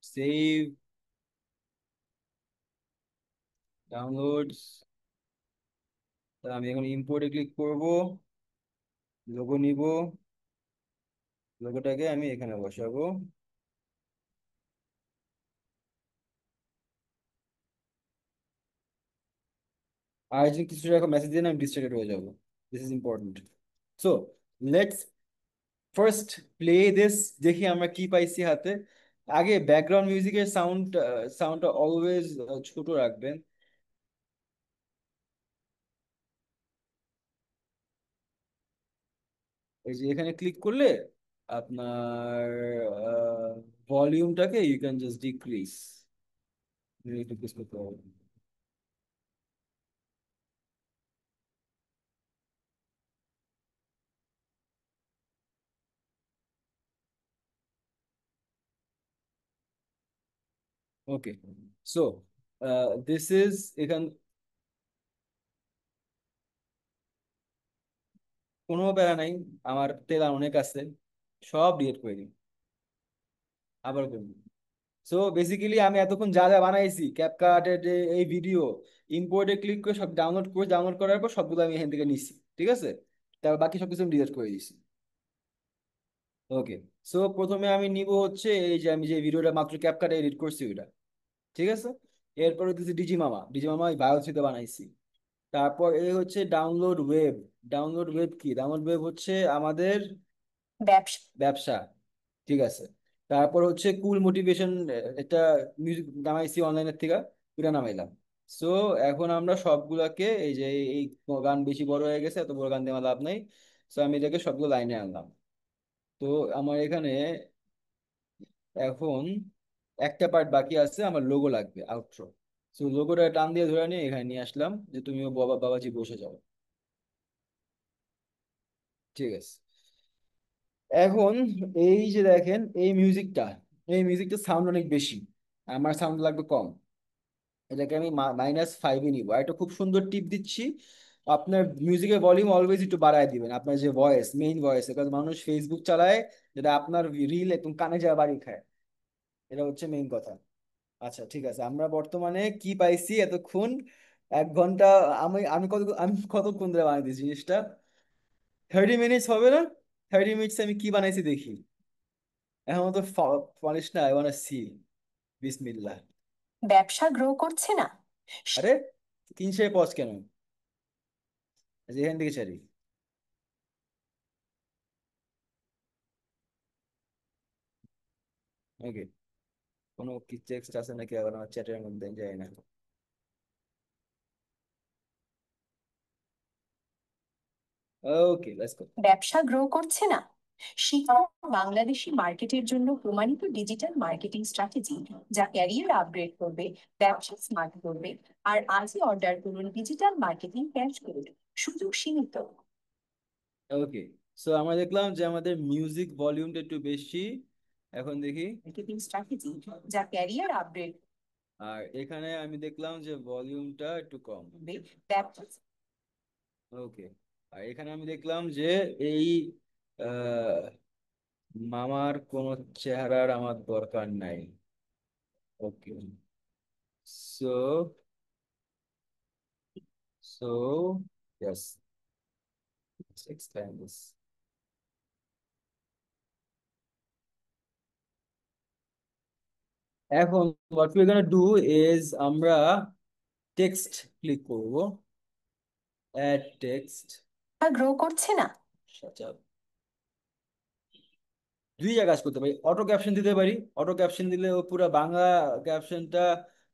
save, downloads. আমি এখন ইম্পোর্টে ক্লিক করব, লোগো নিব, লোগোটাকে আমি এখানে বসাবো। আর যদি কিছু এরকম মেসেজ দিন আমি ডিস্ট্রাক্টেড হয়ে যাবো, this is important. So let's first play this, দেখি আমরা কি পাইছি হাতে। আগে ব্যাকগ্রাউন্ড মিউজিকের সাউন্ডটা অলওয়েজ ছোট রাখবেন। এই যে এখানে ক্লিক করলে আপনার ভলিউমটাকে you can just decrease, decrease করতে হবে। ওকে, সো দিস ইজ, এখান কোনো প্যারা নাই, আমার তেল অনেক আছে, সব ডিলিট করে দিই, আবার করবো। সো বেসিক্যালি আমি এতক্ষণ যা যা বানাইছি ক্যাপকাটের এই ভিডিও, ইম্পোর্টে ক্লিক করে সব ডাউনলোড করে, ডাউনলোড করার পর সবগুলো আমি এখান থেকে নিচ্ছি, ঠিক আছে? তারপর বাকি সবকিছু আমি ডিলিট করে দিচ্ছি। ওকে, সো প্রথমে আমি নিব হচ্ছে এই যে আমি যে ভিডিওটা মাত্র ক্যাপকাটে এডিট করছি ওইটা, ঠিক আছে? এরপরে দিচ্ছি ডিজি মামা, ডিজি মামা বায়োসিতে বানাইছি। তারপর এই হচ্ছে ডাউনলোড ওয়েব। ডাউনলোড ওয়েব কি? ডাউনলোড ওয়েব হচ্ছে আমাদের
ব্যবসা
ব্যবসা। ঠিক আছে। তারপর হচ্ছে কুল মোটিভেশন, এটা মিউজিক নামাইছি অনলাইনের থেকে, ওটা নামাইলাম। সো এখন আমরা সবগুলাকে এই যে এই গান বেশি বড় হয়ে গেছে, এত বড় গান দেওয়া লাভ নাই। সো আমি এটাকে সবগুলো লাইনে আনলাম। তো আমার এখানে এখন একটা পার্ট বাকি আছে, আমার লোগো লাগবে, আউটরো। সো লোগোটা টান দিয়ে ধরে নিয়ে এখানে নিয়ে আসলাম, যে তুমিও বাবা বাবাজি বসে যাও। ঠিক আছে। এখন এই যে দেখেন এই মিউজিকটা সাউন্ড অনেক বেশি, আমার সাউন্ড লাগবে কম। এটাকে আমি -5-এ নিব। আর একটা খুব সুন্দর টিপ দিচ্ছি, আপনার মিউজিকের ভলিউম অলওয়েজ একটু বাড়ায় দিবেন, আপনার যে ভয়েস, মেইন ভয়েস, কারণ মানুষ ফেসবুক চালায়, যেটা আপনার রিল একদম কানে যাওয়া বাড়ি খায়। এটা হচ্ছে মেইন কথা। আচ্ছা ঠিক আছে, আমরা বর্তমানে কি পাইছি এতক্ষণ? 1 ঘন্টা। আমি কতক্ষণ ধরে বানাই দিয়েছি জিনিসটা? 30 মিনিটস হবে না? 30 মিনিটস আমি কি বানাইছি দেখি। এখন তো পারিস না, আই ওয়ান্না সি। বিসমিল্লাহ।
ব্যবসা গ্রো করছে না।
আরে 300 পজ কেন? আচ্ছা, এখান থেকে ছাড়ি। ওকে। কোনো কি টেক্সট আছে নাকি আবার আমার চ্যাটের মধ্যে, যাই না। ওকে, লেটস গো।
ব্যবসা গ্রো করছে না। শিখুন বাংলাদেশি মার্কেটের জন্য প্রমাণিত ডিজিটাল মার্কেটিং স্ট্র্যাটেজি, যা ক্যারিয়ার আপগ্রেড করবে, ব্যবসা স্মার্ট করবে। আর আজই অর্ডার করুন ডিজিটাল মার্কেটিং ক্যাশ কোড। সুযোগ সীমিত।
ওকে। সো আমরা দেখলাম যে আমাদের মিউজিক ভলিউমটা একটু বেশি। এখন দেখি।
মার্কেটিং স্ট্র্যাটেজি, যা ক্যারিয়ার আপগ্রেড
আর এখানে আমি দেখলাম যে ভলিউমটা একটু কম।
করবে, ব্যবসা
ওকে। আর এখানে আমি দেখলাম যে এই আহ, মামার কোনো চেহারার আমার দরকার নাই। Okay. So so yes, expand this. এখন what we're gonna do is আমরা টেক্সট ক্লিক করব, অ্যাড টেক্সট।
গ্রো করছে না।
দুই জায়গায় কাজ করতে পারি, অটো ক্যাপশন দিতে পারি। অটো ক্যাপশন দিলে ও পুরো বাংলা ক্যাপশনটা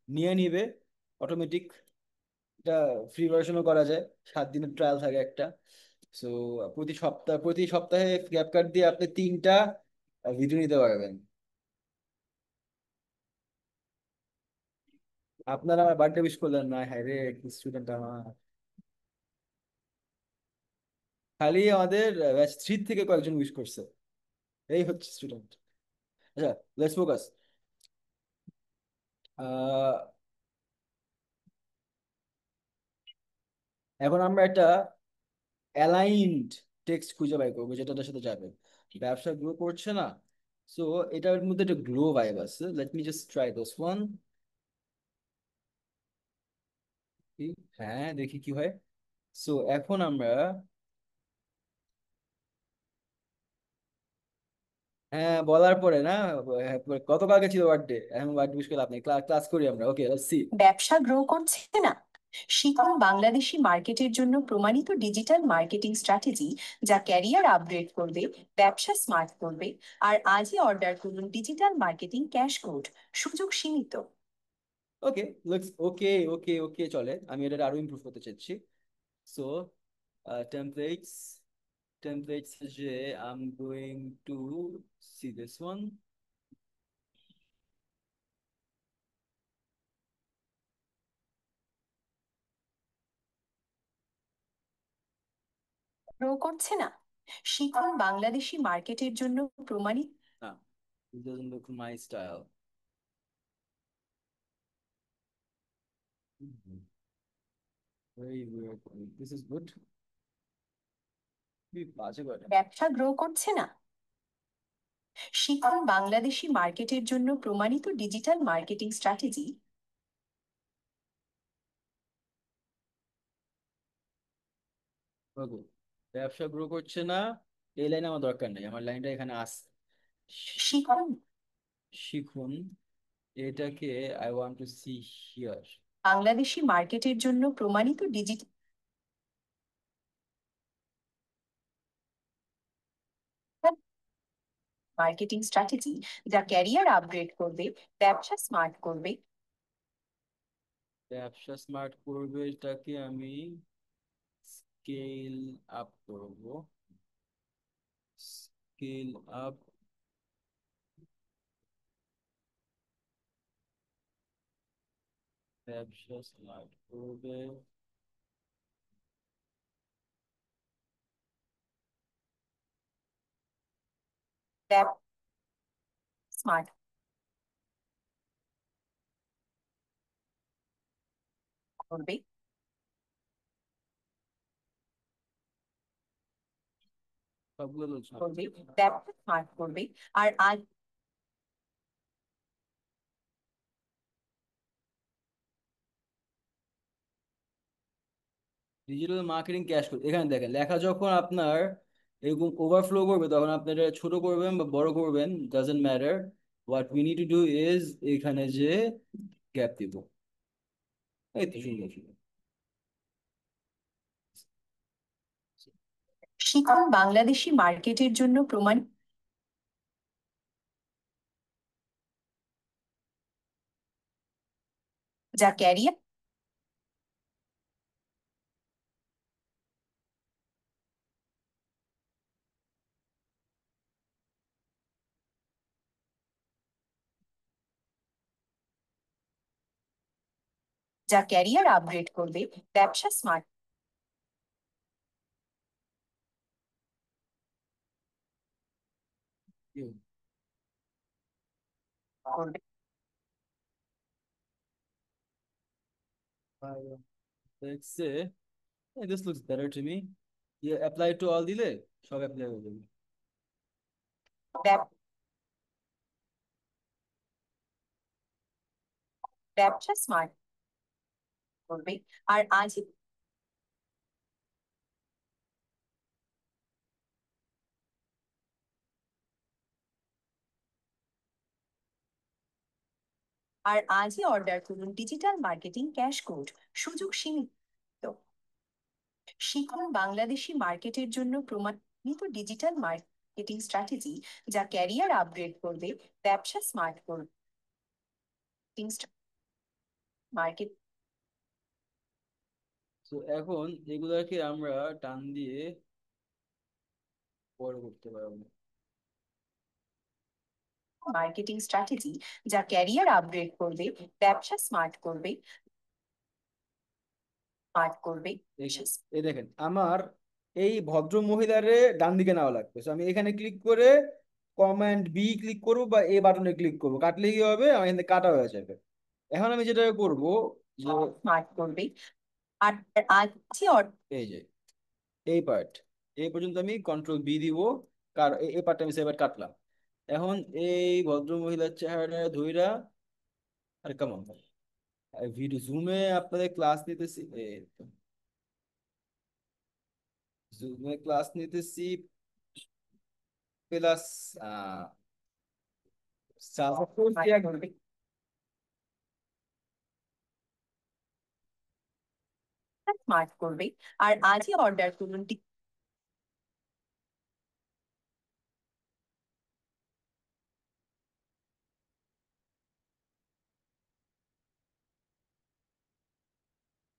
নিয়ে নিবে অটোমেটিক। এটা ফ্রি ভার্সনও করা যায়, 7 দিনের ট্রায়াল থাকে একটা। সো প্রতি সপ্তাহে ক্যাপকাট দিয়ে আপনি 3টা ভিডিও নিতে পারবেন। আপনারা আমার বার্থডে উইশ করলেন না, হ্যাঁ রে, স্টুডেন্ট আমার। খালি আমাদের ব্যাচ 3 থেকে কয়েকজন উইশ করছে, এই হচ্ছে স্টুডেন্ট। আচ্ছা, লেটস ফোকাস। এখন আমরা একটা অ্যালাইনড টেক্সট খুঁজে বাই করবো যেটার সাথে যাবে। ব্যবসা গ্রো করছে না, সো এটার মধ্যে একটা গ্লো ভাইব আছে। Let me just try this one. হ্যাঁ, দেখি কি হয়। সো এখন আমরা, হ্যাঁ বলার পরে না, হ্যাঁ, গতকালকে ছিল বার্থডে, এখন বার্থডে উইশ করে আপনি ক্লাস ক্লাস করি আমরা। ওকে, লেটস সি।
ব্যবসা গ্রো করছে না। শিখুন বাংলাদেশি মার্কেটের জন্য প্রমাণিত ডিজিটাল মার্কেটিং স্ট্র্যাটেজি, যা ক্যারিয়ার আপগ্রেড করবে, ব্যবসা স্মার্ট করবে। আর আজই অর্ডার করুন ডিজিটাল মার্কেটিং ক্যাশ কোড। সুযোগ সীমিত।
ওকে, লুকস ওকে। ওকে ওকে চলে, আমি এটা আরো ইমপ্রুভ করতে চাচ্ছি। সো টেমপ্লেটস, টেমপ্লেটস যে I am going to C this one.
Grow করছে না। শিখুন বাংলাদেশি মার্কেটের জন্য প্রমাণিত
না, it doesn't look my style. Very weird. This is good. খুবই বাজে করে।
ব্যবসা গ্রো করছে না। শিখুন বাংলাদেশি মার্কেটের জন্য প্রমাণিত ডিজিটাল মার্কেটিং স্ট্র্যাটেজি।
ওকে, ব্যবসা গ্রো করছে না, এই লাইন আমার দরকার নেই, আমার লাইনটা এখানে আছে।
শিখুন
শিখুন, এটাকে I want to C here.
Bangladeshi মার্কেটের জন্য প্রমাণিত ডিজিটাল মার্কেটিং স্ট্র্যাটেজি যা ক্যারিয়ার আপগ্রেড করবে, ব্যবসা স্মার্ট করবে।
ব্যবসা স্মার্ট করবে, এটাকে আমি স্কেল আপ করব। Scale up. ব্যবসা স্মার্ট করবে।
স্মার্ট করবে,
সবগুলো বলছো?
করবে, ব্যবসা স্মার্ট করবে। আর আজ
ডিজিটাল মার্কেটিং ক্যাশ কোড, এখানে দেখেন লেখা যখন আপনার এরকম ওভারফ্লো করবে তখন আপনি এটা ছোট করবেন বা বড় করবেন, doesn't matter. What we need to do is এখানে যে গ্যাপ দিব। এই তো সুন্দর সুন্দর।
শিখুন বাংলাদেশি মার্কেটের জন্য প্রমাণ যা ক্যারিয়ার যা ক্যারিয়ার আপগ্রেড করবে, ব্যবসা স্মার্ট করবে।
দেখছে, this looks better to me. Apply to all দিলে সব অ্যাপ্লাই হয়ে যাবে।
ব্যব- ব্যবসা স্মার্ট করবে। আর আজই আজই অর্ডার করুন ডিজিটাল মার্কেটিং ক্যাশ কোড, সুযোগ সীমিত। শিখুন বাংলাদেশি মার্কেটের জন্য প্রমাণিত ডিজিটাল মার্কেটিং স্ট্র্যাটেজি যা ক্যারিয়ার আপগ্রেড করবে, ব্যবসা স্মার্ট করবে। মার্কেট
তো এখন এগুলাকে আমরা টান দিয়ে বড় করতে পারবো।
মার্কেটিং স্ট্র্যাটেজি যা ক্যারিয়ার আপগ্রেড করবে, ব্যবসা স্মার্ট করবে, স্মার্ট করবে।
এই দেখেন আমার এই ভদ্র মহিলারে ডান দিকে নেওয়া লাগবে, তো আমি এখানে ক্লিক করে কমান্ড বি ক্লিক করবো বা এ বাটনে ক্লিক করবো, কাটলে কি হবে আমার এখানে কাটা হয়ে যাবে। এখন আমি যেটা করব যে
স্মার্ট করবে। আর আজই
এই যে এই পার্ট এই পর্যন্ত আমি কন্ট্রোল বি দিব, কার এই পার্টটা আমি সেবার কাটলাম। এখন এই ভদ্র মহিলার চেহারা ধইরা, আর কেমন ভিডিও জুমে আপনাদের ক্লাস নিতেছি, জুমে ক্লাস নিতেছি প্লাস
করবে, স্মার্ট করবে। আর আজই অর্ডার করুন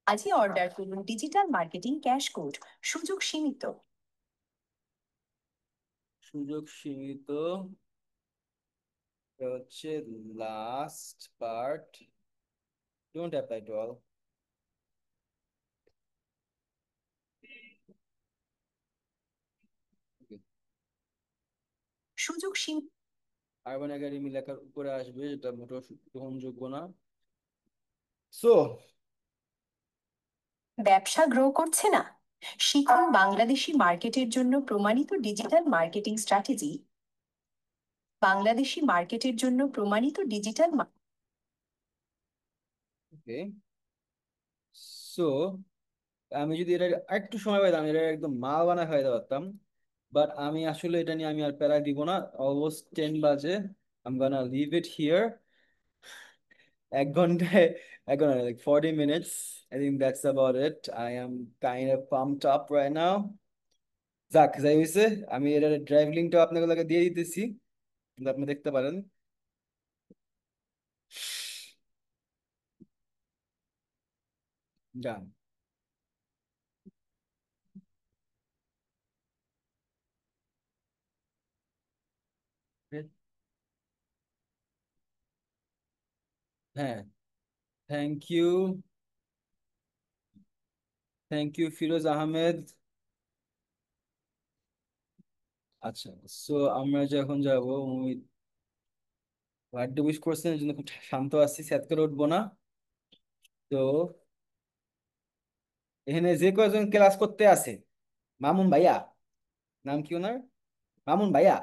আজই অর্ডার করুন ডিজিটাল মার্কেটিং ক্যাশ কোড, সুযোগ সীমিত।
সুযোগ সীমিত। এটা হচ্ছে last part, don't apply to all.
সুযোগ সীমিত।
আরবান একাডেমি লেখার উপরে আসবে, যেটা মোটেও গ্রহণযোগ্য না। সো
ব্যবসা গ্রো করছে না? শিখুন বাংলাদেশি মার্কেটের জন্য প্রমাণিত ডিজিটাল মার্কেটিং স্ট্র্যাটেজি। বাংলাদেশি মার্কেটের জন্য প্রমাণিত ডিজিটাল
ওকে, সো আমি যদি এটা একটু সময় পাইতাম এটা একদম মাল বানা খাইতে পারতাম, বাট আমি আসলে এটা নিয়ে আমি আর প্যারা দিব না। অলমোস্ট 10 বাজে, I'm gonna leave it here. 1 ঘন্টায়, 1 ঘন্টা like 40 minutes, I think that's about it. I am kind of pumped up right now. যাক যাই হয়েছে, আমি এটা ড্রাইভ লিঙ্কটা আপনাকে দিয়ে দিতেছি। কিন্তু আপনি দেখতে পারেন। যান। হ্যাঁ, thank you, thank you Firoz Ahmed. আচ্ছা, সো আমরা যে এখন যাবো, বার্থডে উইশ করছেন এই জন্য খুব শান্ত আছি, স্যাত করে উঠবো না। তো এখানে যে কয়জন ক্লাস করতে আছে, মামুন ভাইয়া, নাম কি ওনার, মামুন ভাইয়া,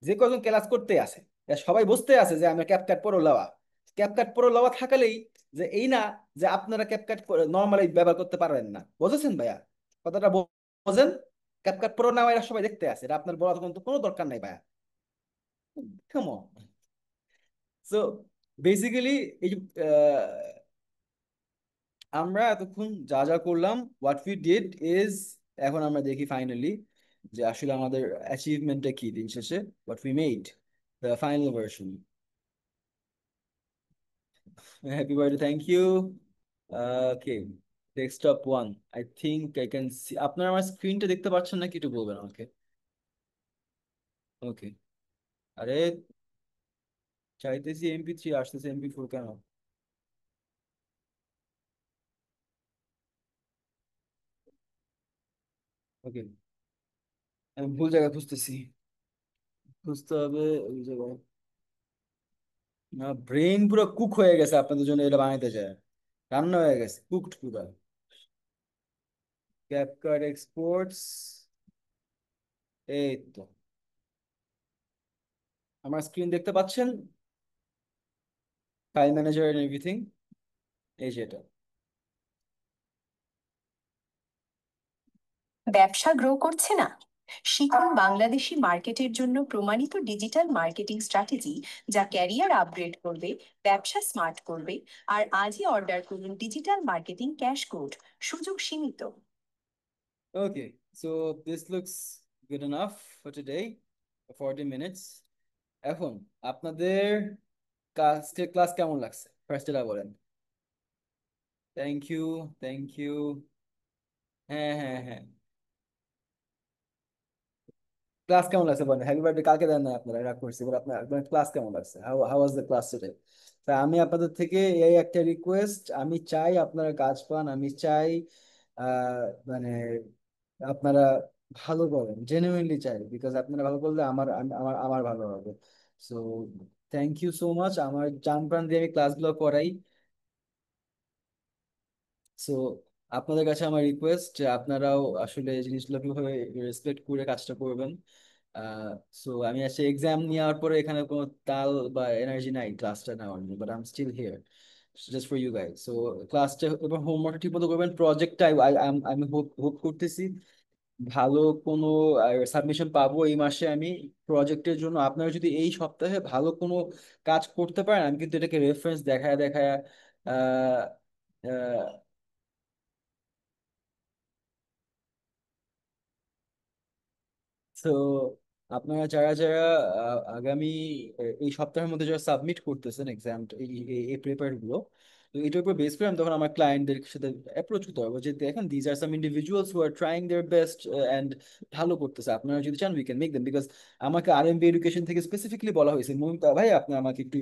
যে কয়জন ক্লাস করতে আছে এরা সবাই বুঝতে আছে যে আমরা ক্যাপকাট প্রো লওয়া। ক্যাপকাট প্রো লওয়া থাকালেই যে এই না যে আপনারা ক্যাপকাট নর্মালি ব্যবহার করতে পারবেন না, বুঝেছেন ভাইয়া? কথাটা বোঝেন? ক্যাপকাট প্রো নেওয়া এরা সবাই দেখতে আছে, এটা আপনার বলার কিন্তু কোনো দরকার নাই ভাইয়া। কেমন? সো বেসিক্যালি এই যে আমরা এতক্ষণ যা যা করলাম, হোয়াট উই ডিড ইজ, এখন আমরা দেখি ফাইনালি যে আসলে আমাদের অ্যাচিভমেন্টটা কি দিন শেষে, what we made, the final version. Happy birthday, thank you. Okay, desktop one, I think I can see. আপনারা আমার স্ক্রিনটা দেখতে পাচ্ছেন নাকি একটু বলবেন আমাকে? ওকে। আরে, চাইতেছি MP3, আসতেছে MP4 কেন? ওকে, আমি ভুল জায়গায় খুঁজতেছি, খুঁজতে হবে ওই জায়গায়। না, ব্রেন পুরো কুক হয়ে গেছে আপনাদের জন্য, এটা বানাইতে চায়, রান্না হয়ে গেছে, কুকড পুরো। ক্যাপকাট এক্সপোর্টস, এই তো আমার স্ক্রিন দেখতে পাচ্ছেন, ফাইল ম্যানেজার এন্ড এভরিথিং, এই যে এটা।
ব্যবসা গ্রো করছে না? শিখুন বাংলাদেশি মার্কেটের জন্য প্রমাণিত ডিজিটাল মার্কেটিং স্ট্র্যাটেজি যা ক্যারিয়ার আপগ্রেড করবে, ব্যবসা স্মার্ট করবে। আর আজই অর্ডার করুন ডিজিটাল মার্কেটিং ক্যাশ কোড, সুযোগ সীমিত।
Okay, so this looks good enough for today, 40 minutes. এখন আপনাদের ক্লাস কেমন লাগছে ফার্স্ট এটা বলেন। Thank you, thank you. হ্যাঁ হ্যাঁ হ্যাঁ, ক্লাস কেমন লাগছে বলেন, হ্যাপি বার্থডে কালকে দেন না আপনারা, রাগ করছি, এবার আপনার আপনার ক্লাস কেমন লাগছে, how how was the class today? তা আমি আপনাদের থেকে এই একটা রিকোয়েস্ট, আমি চাই আপনারা কাজ পান, আমি চাই আহ মানে আপনারা ভালো করেন, জেনুইনলি চাই, বিকজ আপনারা ভালো করলে আমার ভালো হবে। So thank you so much, আমার জান প্রাণ দিয়ে আমি ক্লাসগুলো করাই। সো আপনাদের কাছে আমার রিকোয়েস্ট যে আপনারাও আসলে এই জিনিসগুলোকে ভাবে রেসপেক্ট করে কাজটা করবেন। সো আমি আসলে এক্সাম নেওয়ার পরে এখানে কোনো তাল বা এনার্জি নাই ক্লাসটা নেওয়ার জন্য, but I am still here just for you guys. So ক্লাসটা এবং হোমওয়ার্কটা ঠিক মতো করবেন, প্রজেক্টটা আমি হোপ হোপ করতেছি ভালো কোনো সাবমিশন পাবো এই মাসে আমি প্রজেক্টের জন্য। আপনারা যদি এই সপ্তাহে ভালো কোনো কাজ করতে পারেন, আমি কিন্তু এটাকে রেফারেন্স দেখায় দেখায় আহ আহ, তো আপনারা যারা যারা আগামী এই সপ্তাহের মধ্যে যারা সাবমিট করতেছেন এক্সাম, এই পেপার গুলো, তো এটার উপর বেস করে আমি তখন আমার ক্লায়েন্টদের সাথে অ্যাপ্রোচ করতে পারবো যে দেখেন these are some individuals who are trying their best and ভালো করতেছে, আপনারা যদি চান we can make them. Because আমাকে RMB এডুকেশন থেকে স্পেসিফিকলি বলা হয়েছে, মোহিত ভাই আপনি আমাকে একটু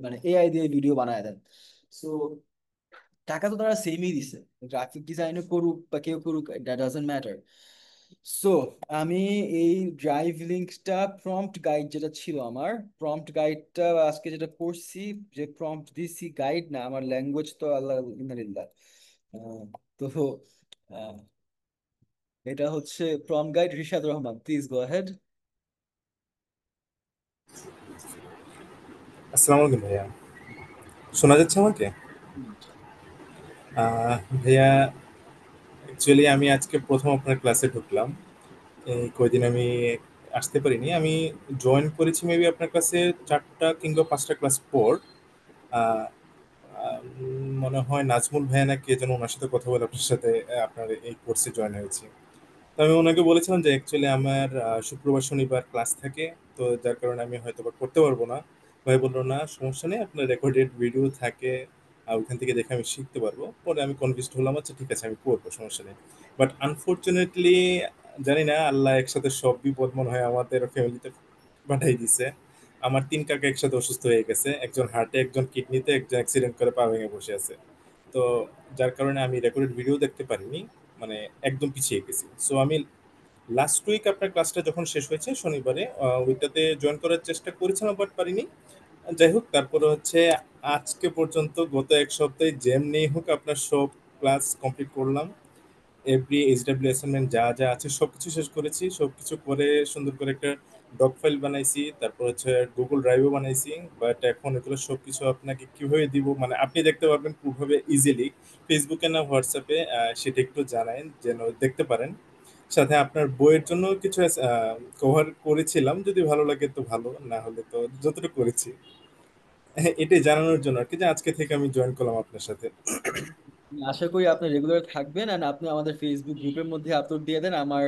মানে AI দিয়ে ভিডিও বানায় দেন। সো টাকা তো তারা সেমই দিছে, গ্রাফিক ডিজাইনও করুক বা কেউ করুক, দ্যাট ডাজন্ট ম্যাটার। সো আমি এই ড্রাইভ লিঙ্কটা, প্রম্পট গাইড যেটা ছিল আমার, প্রম্পট গাইডটা আজকে যেটা পড়ছি, যে প্রম্পট দিছি গাইড না, আমার ল্যাঙ্গুয়েজ তো আল্লাহ ইন্নালিল্লাহ। আহ, তো আহ, এটা হচ্ছে prompt guide, Rishad Rahman, please go head.
আসসালামু আলাইকুম ভাইয়া, শোনা যাচ্ছে আমাকে? ভাইয়া, অ্যাকচুয়ালি আমি আজকে প্রথম আপনার ক্লাসে ঢুকলাম। এই কয়দিন আমি আসতে পারিনি। আমি জয়েন করেছি মেবি আপনার ক্লাসে 4টা কিংবা 5টা ক্লাস পর। আহ, মনে হয় নাজমুল ভাইয়া না কে যেন, ওনার সাথে কথা বলে আপনার সাথে আপনার এই কোর্সে জয়েন হয়েছি। তো আমি ওনাকে বলেছিলাম যে অ্যাকচুয়ালি আমার শুক্রবার শনিবার ক্লাস থাকে, তো যার কারণে আমি হয়তো বা করতে পারবো না। ভাই বললো না সমস্যা নেই, আপনার রেকর্ডেড ভিডিও থাকে, ওখান থেকে দেখে আমি শিখতে পারবো। পরে আমি কনভিন্সড হলাম, আচ্ছা ঠিক আছে আমি করবো, সমস্যা নেই। বাট আনফর্চুনেটলি জানি না, আল্লাহ একসাথে সব বিপদ মনে হয় আমাদের ফ্যামিলিতে পাঠাই দিছে। আমার 3 কাকা একসাথে অসুস্থ হয়ে গেছে, একজন হার্টে, একজন কিডনিতে, একজন অ্যাক্সিডেন্ট করে পা ভেঙে বসে আছে। তো যার কারণে আমি রেকর্ডেড ভিডিও দেখতে পারিনি, মানে একদম পিছিয়ে গেছি। সো আমি লাস্ট উইক আপনার ক্লাসটা যখন শেষ হয়েছে শনিবারে, ওইটাতে জয়েন করার চেষ্টা করেছিলাম বাট পারিনি। যাই হোক, তারপরে হচ্ছে আজকে পর্যন্ত গত 1 সপ্তাহে যেমনি হোক আপনার সব ক্লাস কমপ্লিট করলাম। এভরি এইচডব্লিউ অ্যাসাইনমেন্ট যা যা আছে সবকিছু শেষ করেছি, সবকিছু করে সুন্দর করে একটা ডক ফাইল বানাইছি, তারপর হচ্ছে গুগল ড্রাইভও বানাইছি। বাট এখন এগুলো সবকিছু আপনাকে কিভাবে দিব, মানে আপনি দেখতে পারবেন খুবভাবে ইজিলি, ফেসবুকে না হোয়াটসঅ্যাপে, সেটা একটু জানায়েন যেন দেখতে পারেন। সাথে আপনার বইয়ের জন্য কিছু কভার করেছিলাম, যদি ভালো লাগে তো ভালো, না হলে তো যতটুকু করেছি। এটাই জানানোর জন্য আর কি, যে আজকে থেকে আমি জয়েন করলাম আপনার সাথে।
আশা করি আপনি রেগুলার থাকবেন, আর আপনি আমাদের ফেসবুক গ্রুপের মধ্যে আপলোড দিয়ে দেন। আমার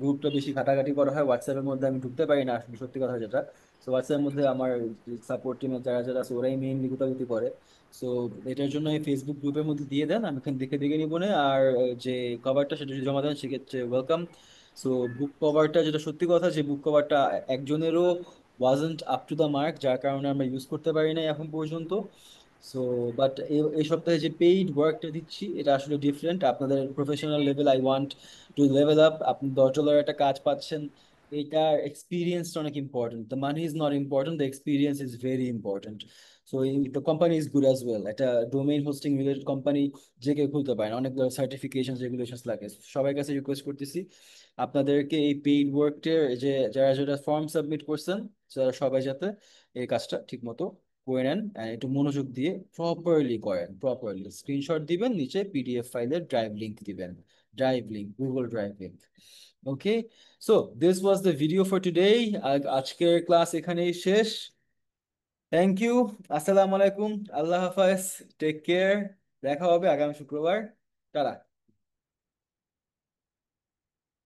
গ্রুপটা বেশি ঘাটাঘাটি করা হয়, হোয়াটসঅ্যাপের মধ্যে আমি ঢুকতে পারি না আসলে, সত্যি কথা যেটা। সো হোয়াটসঅ্যাপের মধ্যে আমার সাপোর্ট টিমের যারা যারা আছে ওরাই মেইনলি গুতাগুতি করে। সো এটার জন্য এই ফেসবুক গ্রুপের মধ্যে দিয়ে দেন, আমি এখানে দেখে দেখে নিবো না। আর যে কভারটা সেটা যদি জমা দেন সেক্ষেত্রে ওয়েলকাম। সো বুক কভারটা, যেটা সত্যি কথা, যে বুক কভারটা একজনেরও wasn't up to the mark, যার কারণে আমরা ইউজ করতে পারি না এখন পর্যন্ত। সো বাট এই সপ্তাহে যে পেইড ওয়ার্কটা দিচ্ছি এটা আসলে ডিফারেন্ট, আপনাদের professional level I want to level up. আপনি $10 একটা কাজ পাচ্ছেন, এটার এক্সপিরিয়েন্সটা অনেক important. The money is not important, the experience is very important. So the company is good as well. একটা ডোমেইন হোস্টিং রিলেটেড কোম্পানি যে কেউ খুলতে পারেন, অনেকগুলো সার্টিফিকেশন রেগুলেশন লাগে। সবাই কাছে রিকোয়েস্ট করতেছি আপনাদেরকে এই পেইড ওয়ার্কটার, যে যারা যারা ফর্ম সাবমিট করছেন, যারা সবাই যাতে এই কাজটা ঠিক মতো করে নেন, and একটু মনোযোগ দিয়ে প্রপারলি করেন। প্রপারলি স্ক্রিনশট দিবেন, নিচে পিডিএফ ফাইলের ড্রাইভ লিংক দিবেন, drive link, Google drive link. Okay, so this was the video for today. আজকের ক্লাস এখানেই শেষ। থ্যাংক ইউ, আসসালামু আলাইকুম, আল্লাহ হাফাজ, টেক কেয়ার। দেখা হবে আগামী শুক্রবার। টাটা।